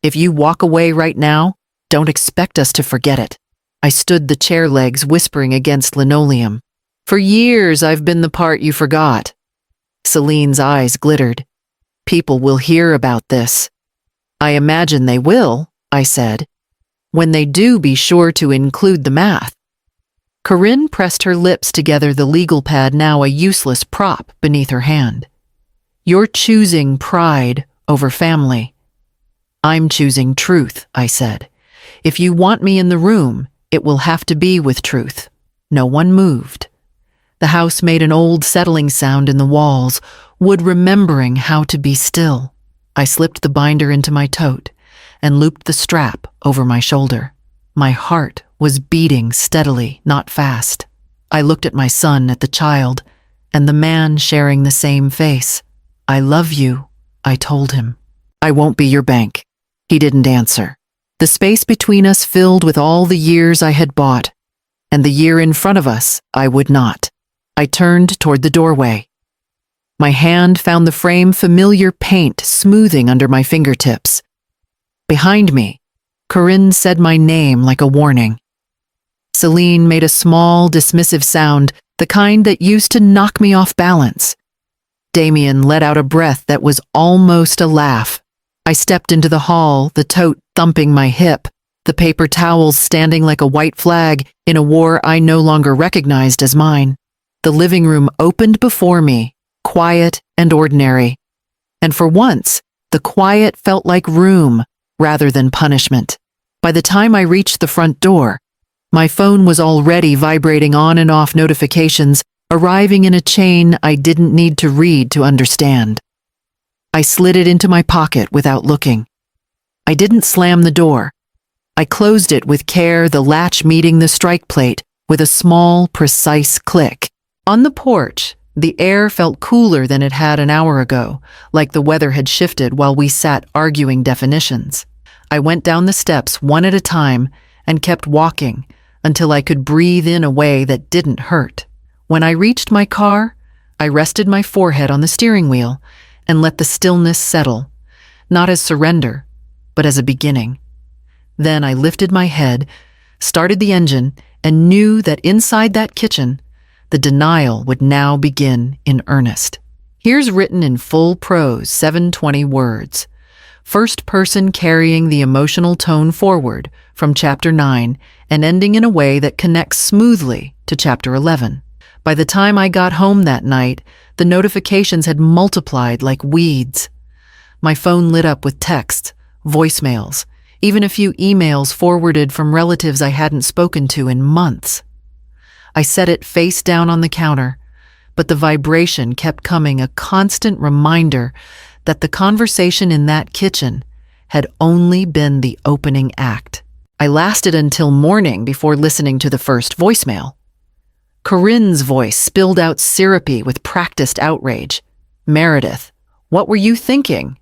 "If you walk away right now, don't expect us to forget it." I stood the chair legs whispering against linoleum. "For years I've been the part you forgot." Celine's eyes glittered. "People will hear about this." "I imagine they will," I said. "When they do, be sure to include the math." Corinne pressed her lips together, the legal pad now a useless prop beneath her hand. "You're choosing pride over family." "I'm choosing truth," I said. "If you want me in the room, it will have to be with truth." No one moved. The house made an old settling sound in the walls, wood remembering how to be still. I slipped the binder into my tote and looped the strap over my shoulder. My heart was beating steadily, not fast. I looked at my son, at the child, and the man sharing the same face. "I love you," I told him. "I won't be your bank." He didn't answer. The space between us filled with all the years I had bought, and the year in front of us I would not. I turned toward the doorway. My hand found the frame familiar paint smoothing under my fingertips. Behind me, Corinne said my name like a warning. Celine made a small, dismissive sound, the kind that used to knock me off balance. Damien let out a breath that was almost a laugh. I stepped into the hall, the tote thumping my hip, the paper towels standing like a white flag in a war I no longer recognized as mine. The living room opened before me, quiet and ordinary. And for once, the quiet felt like room rather than punishment. By the time I reached the front door, my phone was already vibrating on and off notifications, arriving in a chain I didn't need to read to understand. I slid it into my pocket without looking. I didn't slam the door. I closed it with care, the latch meeting the strike plate with a small, precise click. On the porch, The air felt cooler than it had an hour ago, like the weather had shifted while we sat arguing definitions. I went down the steps one at a time and kept walking until I could breathe in a way that didn't hurt. When I reached my car, I rested my forehead on the steering wheel and let the stillness settle, not as surrender, but as a beginning. Then I lifted my head, started the engine, and knew that inside that kitchen, the denial would now begin in earnest. Here's written in full prose, 720 words. First person carrying the emotional tone forward from Chapter 9 and ending in a way that connects smoothly to Chapter 11. By the time I got home that night, the notifications had multiplied like weeds. My phone lit up with texts, voicemails, even a few emails forwarded from relatives I hadn't spoken to in months. I set it face down on the counter, but the vibration kept coming, a constant reminder that the conversation in that kitchen had only been the opening act. I lasted until morning before listening to the first voicemail. Corinne's voice spilled out syrupy with practiced outrage. "Meredith, what were you thinking?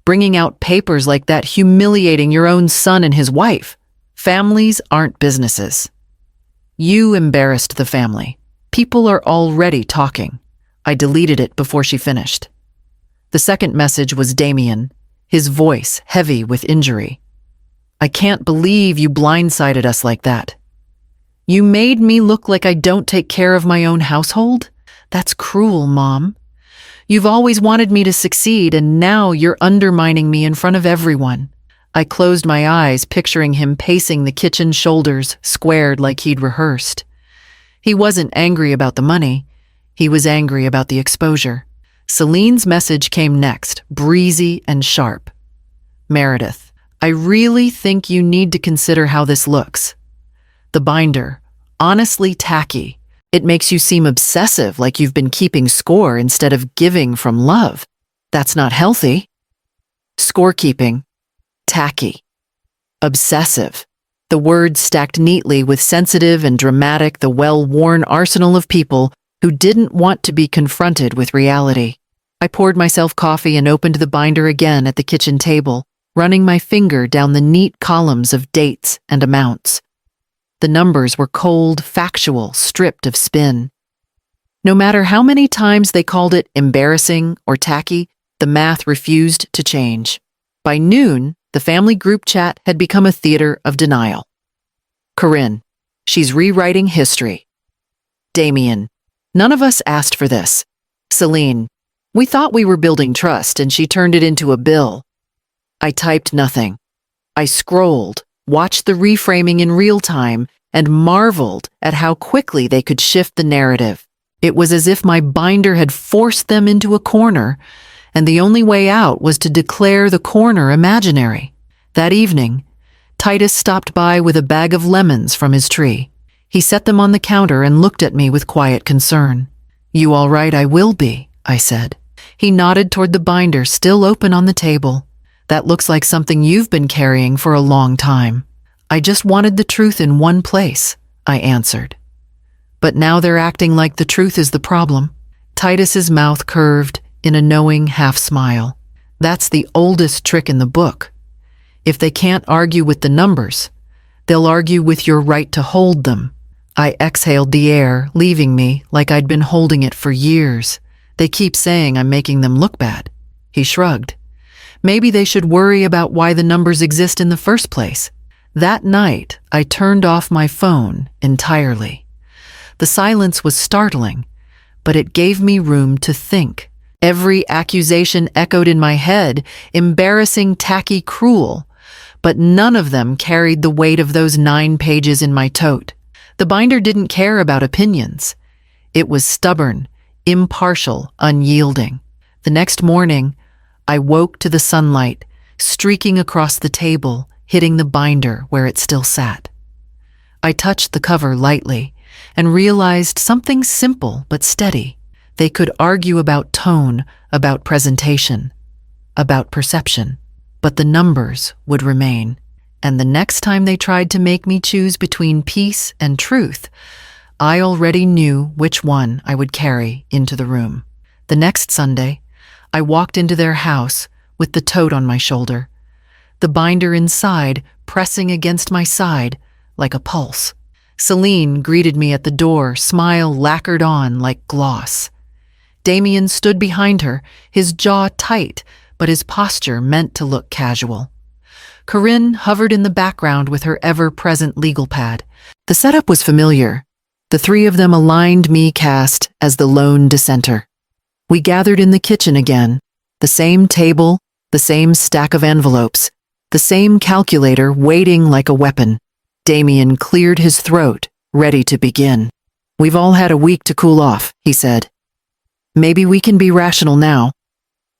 Bringing out papers like that, humiliating your own son and his wife. Families aren't businesses. You embarrassed the family. People are already talking." I deleted it before she finished. The second message was Damien, his voice heavy with injury. "I can't believe you blindsided us like that. You made me look like I don't take care of my own household? That's cruel, Mom. You've always wanted me to succeed, and now you're undermining me in front of everyone." I closed my eyes, picturing him pacing the kitchen, shoulders squared like he'd rehearsed. He wasn't angry about the money. He was angry about the exposure. Celine's message came next, breezy and sharp. "Meredith, I really think you need to consider how this looks. The binder, honestly tacky. It makes you seem obsessive, like you've been keeping score instead of giving from love. That's not healthy. Scorekeeping, tacky, obsessive." The words stacked neatly with sensitive and dramatic, the well-worn arsenal of people who didn't want to be confronted with reality. I poured myself coffee and opened the binder again at the kitchen table, running my finger down the neat columns of dates and amounts. The numbers were cold, factual, stripped of spin. No matter how many times they called it embarrassing or tacky, the math refused to change. By noon, the family group chat had become a theater of denial. Corinne, she's rewriting history. Damien, none of us asked for this. Celine, we thought we were building trust and she turned it into a bill. I typed nothing. I scrolled, watched the reframing in real time, and marveled at how quickly they could shift the narrative. It was as if my binder had forced them into a corner, and the only way out was to declare the corner imaginary. That evening, Titus stopped by with a bag of lemons from his tree. He set them on the counter and looked at me with quiet concern. "You all right? I will be," I said. He nodded toward the binder still open on the table. "That looks like something you've been carrying for a long time." "I just wanted the truth in one place," I answered. "But now they're acting like the truth is the problem." Titus's mouth curved in a knowing half-smile. "That's the oldest trick in the book. If they can't argue with the numbers, they'll argue with your right to hold them." I exhaled the air, leaving me like I'd been holding it for years. "They keep saying I'm making them look bad." He shrugged. "Maybe they should worry about why the numbers exist in the first place." That night, I turned off my phone entirely. The silence was startling, but it gave me room to think. Every accusation echoed in my head, embarrassing, tacky, cruel, but none of them carried the weight of those 9 pages in my tote. The binder didn't care about opinions. It was stubborn, impartial, unyielding. The next morning, I woke to the sunlight, streaking across the table, hitting the binder where it still sat. I touched the cover lightly and realized something simple but steady. They could argue about tone, about presentation, about perception, but the numbers would remain. And the next time they tried to make me choose between peace and truth, I already knew which one I would carry into the room. The next Sunday, I walked into their house with the tote on my shoulder, the binder inside pressing against my side like a pulse. Celine greeted me at the door, smile lacquered on like gloss. Damien stood behind her, his jaw tight, but his posture meant to look casual. Corinne hovered in the background with her ever-present legal pad. The setup was familiar. The three of them aligned me cast as the lone dissenter. We gathered in the kitchen again, the same table, the same stack of envelopes, the same calculator waiting like a weapon. Damien cleared his throat, ready to begin. "We've all had a week to cool off," he said. "Maybe we can be rational now."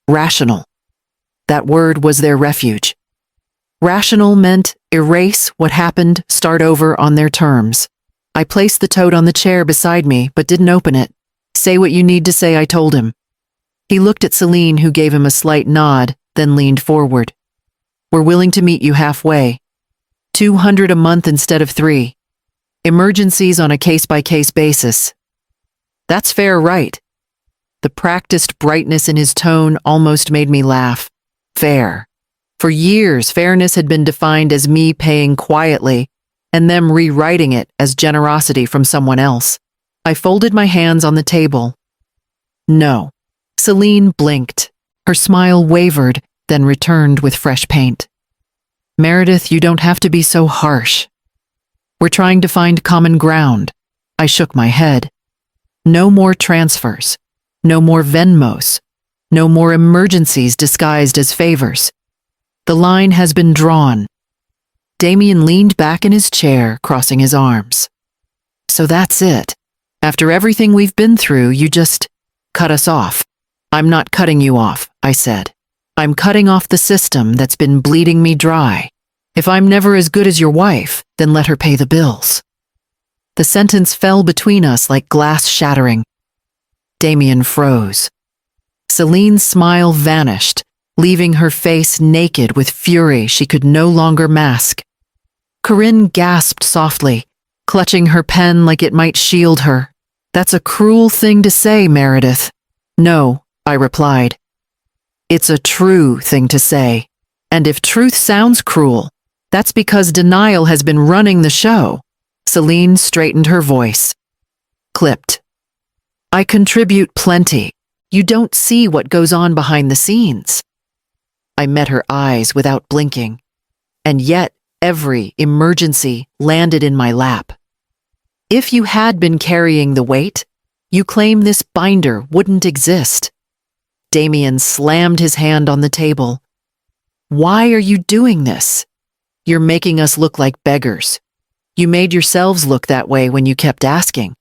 Rational. That word was their refuge. Rational meant erase what happened, start over on their terms. I placed the tote on the chair beside me, but didn't open it. "Say what you need to say," I told him. He looked at Celine, who gave him a slight nod, then leaned forward. "We're willing to meet you halfway. 200 a month instead of 3. Emergencies on a case-by-case basis." "That's fair, right?" The practiced brightness in his tone almost made me laugh. Fair. For years, fairness had been defined as me paying quietly and them rewriting it as generosity from someone else. I folded my hands on the table. "No." Celine blinked. Her smile wavered, then returned with fresh paint. "Meredith, you don't have to be so harsh. We're trying to find common ground." I shook my head. "No more transfers. No more Venmos. No more emergencies disguised as favors. The line has been drawn." Damien leaned back in his chair, crossing his arms. "So that's it. After everything we've been through, you just cut us off." "I'm not cutting you off," I said. "I'm cutting off the system that's been bleeding me dry. If I'm never as good as your wife, then let her pay the bills." The sentence fell between us like glass shattering. Damien froze. Celine's smile vanished, leaving her face naked with fury she could no longer mask. Corinne gasped softly, clutching her pen like it might shield her. "That's a cruel thing to say, Meredith." "No," I replied. "It's a true thing to say. And if truth sounds cruel, that's because denial has been running the show." Celine straightened her voice. Clipped. "I contribute plenty. You don't see what goes on behind the scenes." I met her eyes without blinking. And yet, every emergency landed in my lap. "If you had been carrying the weight, you claim this binder wouldn't exist." Damien slammed his hand on the table. "Why are you doing this? You're making us look like beggars. You made yourselves look that way when you kept asking,"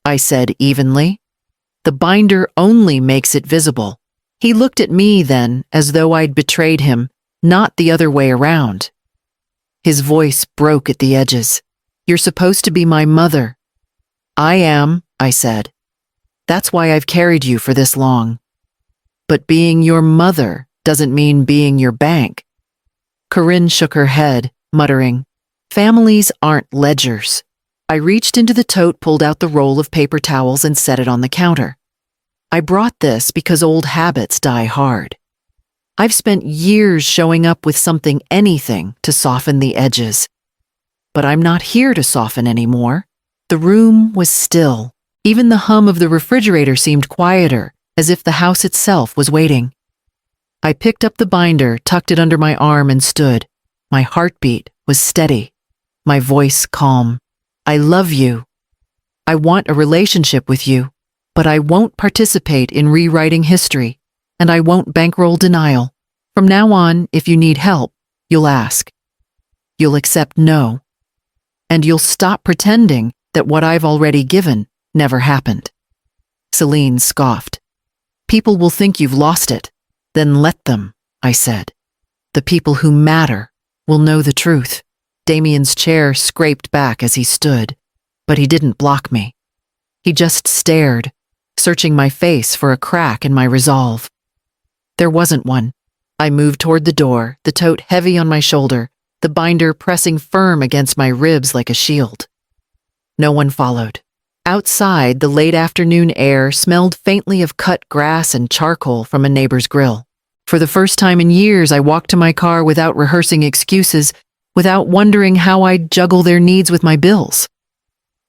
I said evenly. "The binder only makes it visible." He looked at me then as though I'd betrayed him, not the other way around. His voice broke at the edges. "You're supposed to be my mother." "I am," I said. "That's why I've carried you for this long." "But being your mother doesn't mean being your bank." Corinne shook her head, muttering, "Families aren't ledgers." I reached into the tote, pulled out the roll of paper towels, and set it on the counter. "I brought this because old habits die hard. I've spent years showing up with something, anything, to soften the edges. But I'm not here to soften anymore." The room was still. Even the hum of the refrigerator seemed quieter, as if the house itself was waiting. I picked up the binder, tucked it under my arm, and stood. My heartbeat was steady, my voice calm. "I love you. I want a relationship with you, but I won't participate in rewriting history, and I won't bankroll denial. From now on, if you need help, you'll ask. You'll accept no. And you'll stop pretending that what I've already given never happened." Celine scoffed. "People will think you've lost it. Then let them," I said. "The people who matter will know the truth." Damien's chair scraped back as he stood, but he didn't block me. He just stared, searching my face for a crack in my resolve. There wasn't one. I moved toward the door, the tote heavy on my shoulder, the binder pressing firm against my ribs like a shield. No one followed. Outside, the late afternoon air smelled faintly of cut grass and charcoal from a neighbor's grill. For the first time in years, I walked to my car without rehearsing excuses, without wondering how I'd juggle their needs with my bills.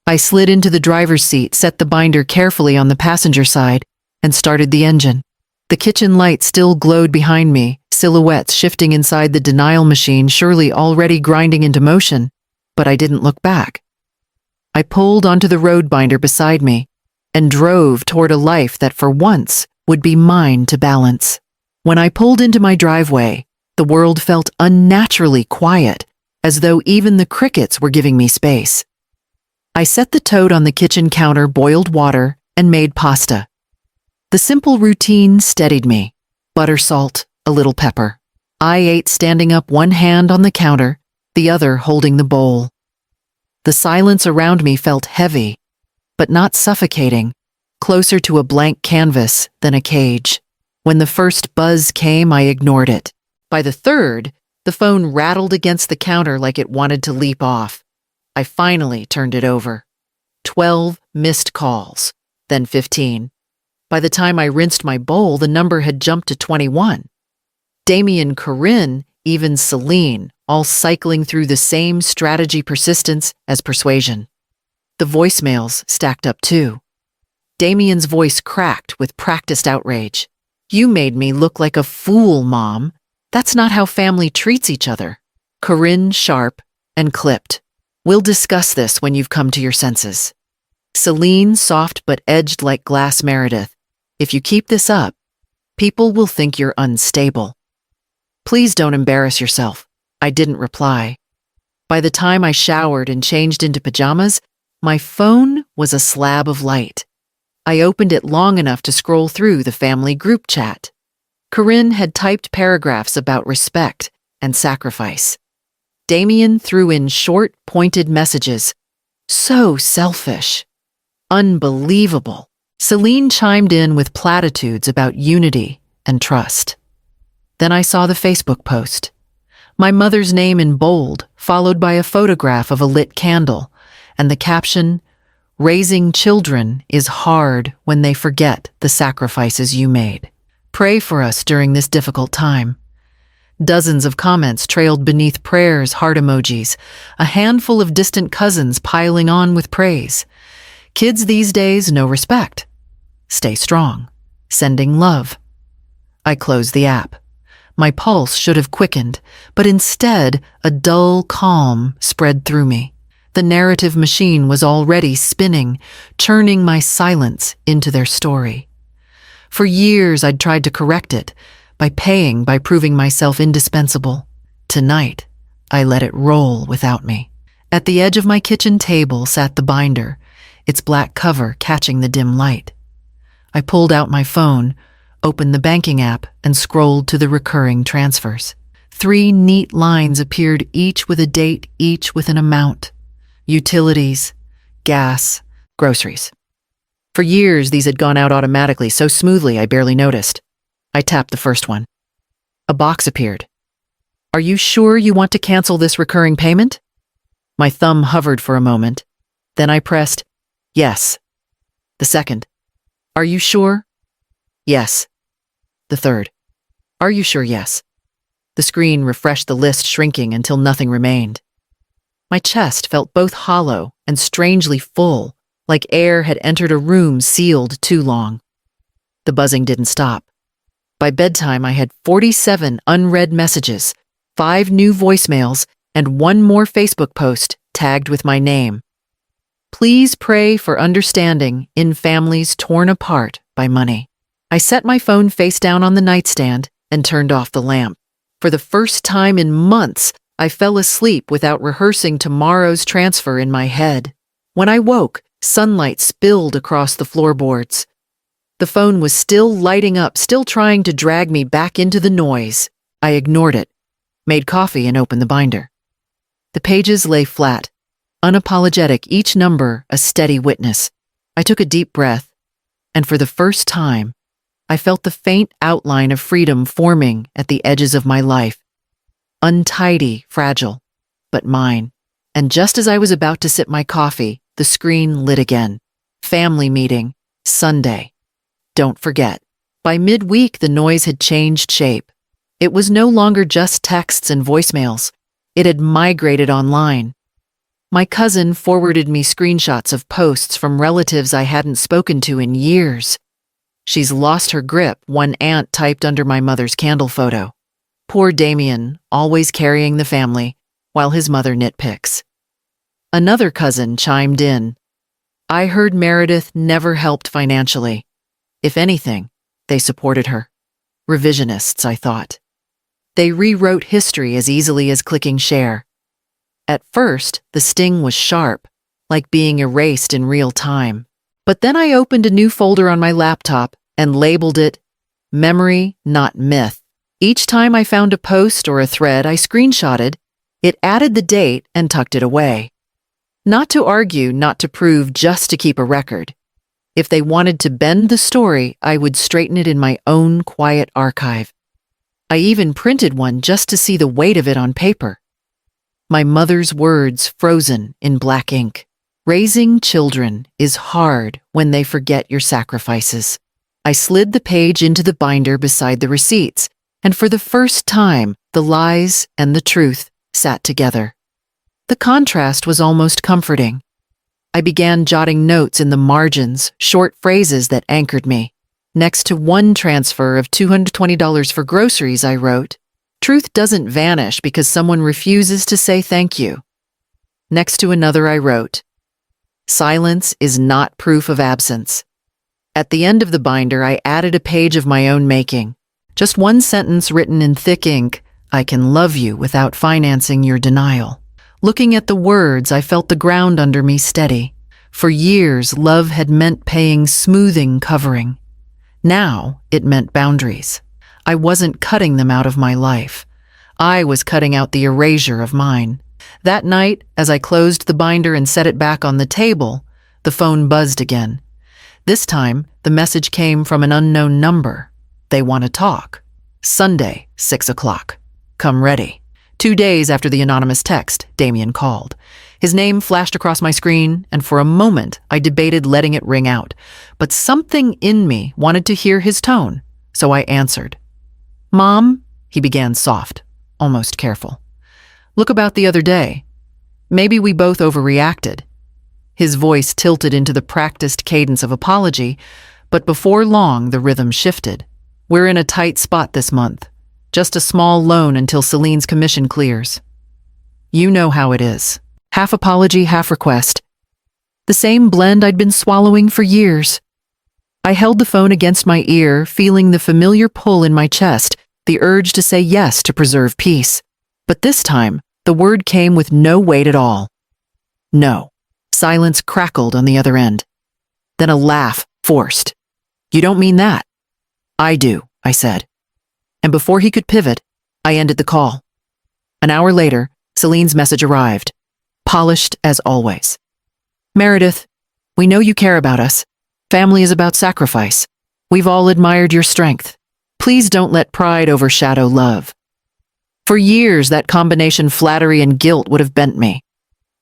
I slid into the driver's seat, set the binder carefully on the passenger side, and started the engine. The kitchen light still glowed behind me, silhouettes shifting inside the denial machine, surely already grinding into motion, but I didn't look back. I pulled onto the road binder beside me and drove toward a life that for once would be mine to balance. When I pulled into my driveway, the world felt unnaturally quiet, as though even the crickets were giving me space. I set the toad on the kitchen counter, boiled water, and made pasta. The simple routine steadied me. Butter, salt, a little pepper. I ate standing up, one hand on the counter, the other holding the bowl. The silence around me felt heavy, but not suffocating, closer to a blank canvas than a cage. When the first buzz came, I ignored it. By the third, the phone rattled against the counter like it wanted to leap off. I finally turned it over. 12 missed calls, then 15. By the time I rinsed my bowl, the number had jumped to 21. Damien, Corinne, even Celine, all cycling through the same strategy, persistence as persuasion. The voicemails stacked up too. Damien's voice cracked with practiced outrage. "You made me look like a fool, Mom. That's not how family treats each other." Corinne, sharp and clipped. "We'll discuss this when you've come to your senses." Celine, soft but edged like glass Meredith. "If you keep this up, people will think you're unstable. Please don't embarrass yourself." I didn't reply. By the time I showered and changed into pajamas, my phone was a slab of light. I opened it long enough to scroll through the family group chat. Corinne had typed paragraphs about respect and sacrifice. Damien threw in short, pointed messages. So selfish. Unbelievable. Celine chimed in with platitudes about unity and trust. Then I saw the Facebook post. My mother's name in bold, followed by a photograph of a lit candle, and the caption, "Raising children is hard when they forget the sacrifices you made. Pray for us during this difficult time." Dozens of comments trailed beneath prayers, heart emojis, a handful of distant cousins piling on with praise. Kids these days know respect. Stay strong. Sending love. I closed the app. My pulse should have quickened, but instead a dull calm spread through me. The narrative machine was already spinning, churning my silence into their story. For years I'd tried to correct it, by proving myself indispensable. Tonight, I let it roll without me. At the edge of my kitchen table sat the binder, its black cover catching the dim light. I pulled out my phone, opened the banking app, and scrolled to the recurring transfers. 3 neat lines appeared, each with a date, each with an amount. Utilities, gas, groceries. For years, these had gone out automatically, so smoothly I barely noticed. I tapped the first one. A box appeared. "Are you sure you want to cancel this recurring payment?" My thumb hovered for a moment. Then I pressed, "Yes." The second. "Are you sure?" "Yes." The third. "Are you sure?" "Yes." The screen refreshed the list, shrinking until nothing remained. My chest felt both hollow and strangely full, like air had entered a room sealed too long. The buzzing didn't stop. By bedtime, I had 47 unread messages, 5 new voicemails, and 1 more Facebook post tagged with my name. Please pray for understanding in families torn apart by money. I set my phone face down on the nightstand and turned off the lamp. For the first time in months, I fell asleep without rehearsing tomorrow's transfer in my head. When I woke, sunlight spilled across the floorboards. The phone was still lighting up, still trying to drag me back into the noise. I ignored it, made coffee, and opened the binder. The pages lay flat, unapologetic, each number a steady witness. I took a deep breath, and for the first time, I felt the faint outline of freedom forming at the edges of my life. Untidy, fragile, but mine. And just as I was about to sip my coffee, the screen lit again. Family meeting, Sunday. Don't forget. By midweek, the noise had changed shape. It was no longer just texts and voicemails. It had migrated online. My cousin forwarded me screenshots of posts from relatives I hadn't spoken to in years. "She's lost her grip," one aunt typed under my mother's candle photo. "Poor Damien, always carrying the family," while his mother nitpicks. Another cousin chimed in. "I heard Meredith never helped financially. If anything, they supported her." Revisionists, I thought. They rewrote history as easily as clicking share. At first, the sting was sharp, like being erased in real time. But then I opened a new folder on my laptop and labeled it Memory, Not Myth. Each time I found a post or a thread I screenshotted, it added the date and tucked it away. Not to argue, not to prove, just to keep a record. If they wanted to bend the story, I would straighten it in my own quiet archive. I even printed one just to see the weight of it on paper. My mother's words frozen in black ink. "Raising children is hard when they forget your sacrifices." I slid the page into the binder beside the receipts, and for the first time, the lies and the truth sat together. The contrast was almost comforting. I began jotting notes in the margins, short phrases that anchored me. Next to one transfer of $220 for groceries, I wrote, "Truth doesn't vanish because someone refuses to say thank you." Next to another, I wrote, "Silence is not proof of absence." At the end of the binder, I added a page of my own making. Just one sentence written in thick ink, "I can love you without financing your denial." Looking at the words, I felt the ground under me steady. For years, love had meant paying smoothing covering. Now, it meant boundaries. I wasn't cutting them out of my life. I was cutting out the erasure of mine. That night, as I closed the binder and set it back on the table, the phone buzzed again. This time, the message came from an unknown number. "They want to talk. Sunday, 6 o'clock. Come ready." 2 days after the anonymous text, Damien called. His name flashed across my screen, and for a moment, I debated letting it ring out. But something in me wanted to hear his tone, so I answered. "Mom," he began soft, almost careful. "Look about the other day. Maybe we both overreacted." His voice tilted into the practiced cadence of apology, but before long the rhythm shifted. "We're in a tight spot this month. Just a small loan until Celine's commission clears. You know how it is. Half apology, half request. The same blend I'd been swallowing for years." I held the phone against my ear, feeling the familiar pull in my chest, the urge to say yes to preserve peace. But this time, the word came with no weight at all. "No." Silence crackled on the other end. Then a laugh, forced. "You don't mean that." "I do," I said. And before he could pivot, I ended the call. An hour later, Celine's message arrived, polished as always. "Meredith, we know you care about us. Family is about sacrifice. We've all admired your strength. Please don't let pride overshadow love." For years, that combination flattery and guilt would have bent me.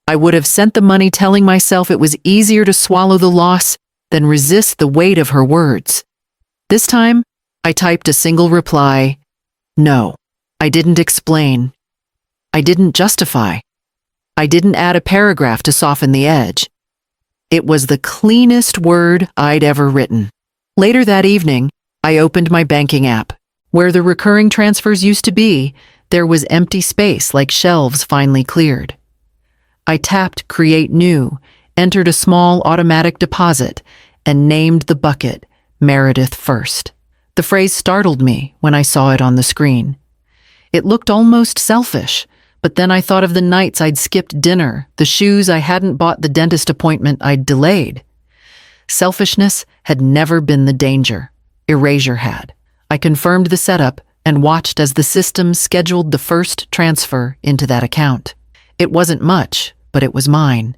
I would have sent the money telling myself it was easier to swallow the loss than resist the weight of her words. This time, I typed a single reply, "No." I didn't explain. I didn't justify. I didn't add a paragraph to soften the edge. It was the cleanest word I'd ever written. Later that evening, I opened my banking app. Where the recurring transfers used to be, there was empty space like shelves finally cleared. I tapped Create New, entered a small automatic deposit, and named the bucket Meredith First. The phrase startled me when I saw it on the screen. It looked almost selfish, but then I thought of the nights I'd skipped dinner, the shoes I hadn't bought, the dentist appointment I'd delayed. Selfishness had never been the danger. Erasure had. I confirmed the setup and watched as the system scheduled the first transfer into that account. It wasn't much, but it was mine.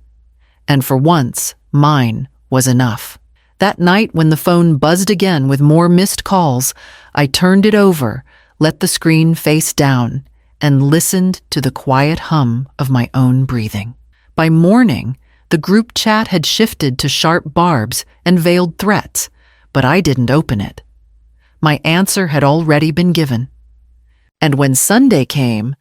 And for once, mine was enough. That night, when the phone buzzed again with more missed calls, I turned it over, let the screen face down, and listened to the quiet hum of my own breathing. By morning, The group chat had shifted to sharp barbs and veiled threats, but I didn't open it. My answer had already been given. And when Sunday came,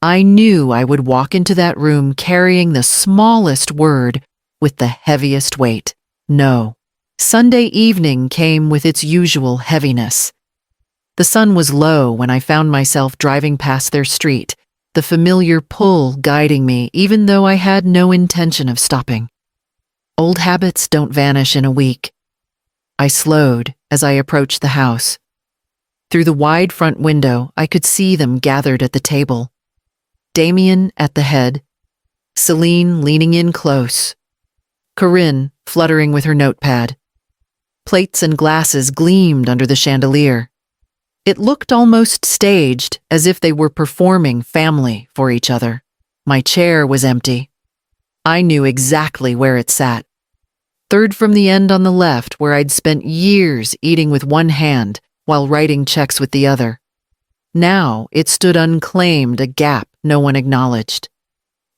I knew I would walk into that room carrying the smallest word with the heaviest weight. No. Sunday evening came with its usual heaviness. The sun was low when I found myself driving past their street, the familiar pull guiding me even though I had no intention of stopping. Old habits don't vanish in a week. I slowed as I approached the house. Through the wide front window, I could see them gathered at the table. Damien at the head, Celine leaning in close, Corinne fluttering with her notepad. Plates and glasses gleamed under the chandelier. It looked almost staged, as if they were performing family for each other. My chair was empty. I knew exactly where it sat. Third from the end on the left, where I'd spent years eating with one hand while writing checks with the other. Now it stood unclaimed, a gap no one acknowledged.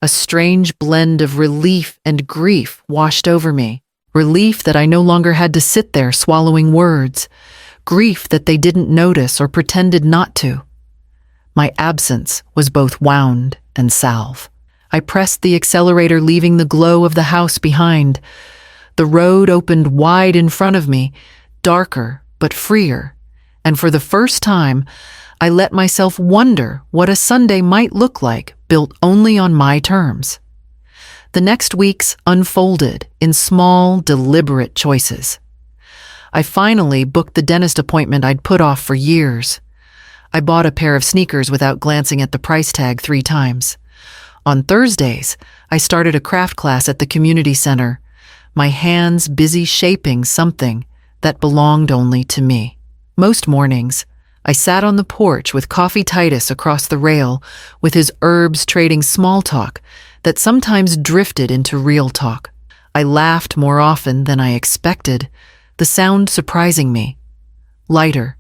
A strange blend of relief and grief washed over me. Relief that I no longer had to sit there swallowing words. Grief that they didn't notice or pretended not to. My absence was both wound and salve. I pressed the accelerator, leaving the glow of the house behind. The road opened wide in front of me, darker but freer, and for the first time, I let myself wonder what a Sunday might look like, built only on my terms. The next weeks unfolded in small, deliberate choices. I finally booked the dentist appointment I'd put off for years. I bought a pair of sneakers without glancing at the price tag 3 times. On Thursdays, I started a craft class at the community center, my hands busy shaping something that belonged only to me. Most mornings, I sat on the porch with Coffee Titus across the rail, with his herbs trading small talk that sometimes drifted into real talk. I laughed more often than I expected, the sound surprising me. Lighter,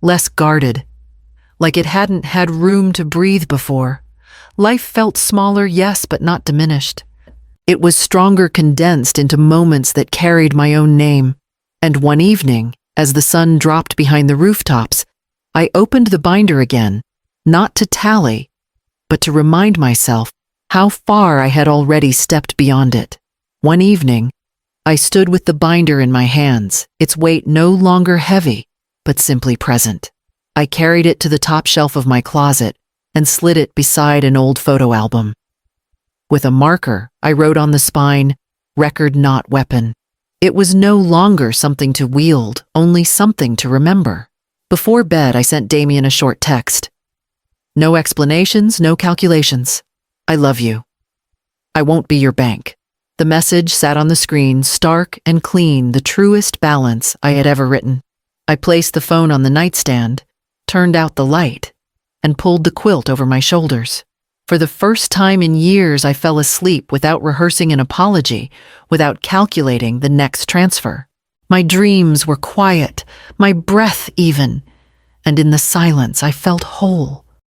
less guarded, like it hadn't had room to breathe before. Life felt smaller, yes, but not diminished. It was stronger, condensed into moments that carried my own name. And one evening, as the sun dropped behind the rooftops, I opened the binder again, not to tally, but to remind myself how far I had already stepped beyond it. One evening, I stood with the binder in my hands, its weight no longer heavy, but simply present. I carried it to the top shelf of my closet and slid it beside an old photo album. With a marker, I wrote on the spine, "Record not weapon." It was no longer something to wield, only something to remember. Before bed, I sent Damien a short text. No explanations, no calculations. I love you. I won't be your bank. The message sat on the screen, stark and clean, the truest balance I had ever written. I placed the phone on the nightstand, turned out the light, and pulled the quilt over my shoulders. For the first time in years, I fell asleep without rehearsing an apology, without calculating the next transfer. My dreams were quiet, my breath even, and in the silence I felt whole.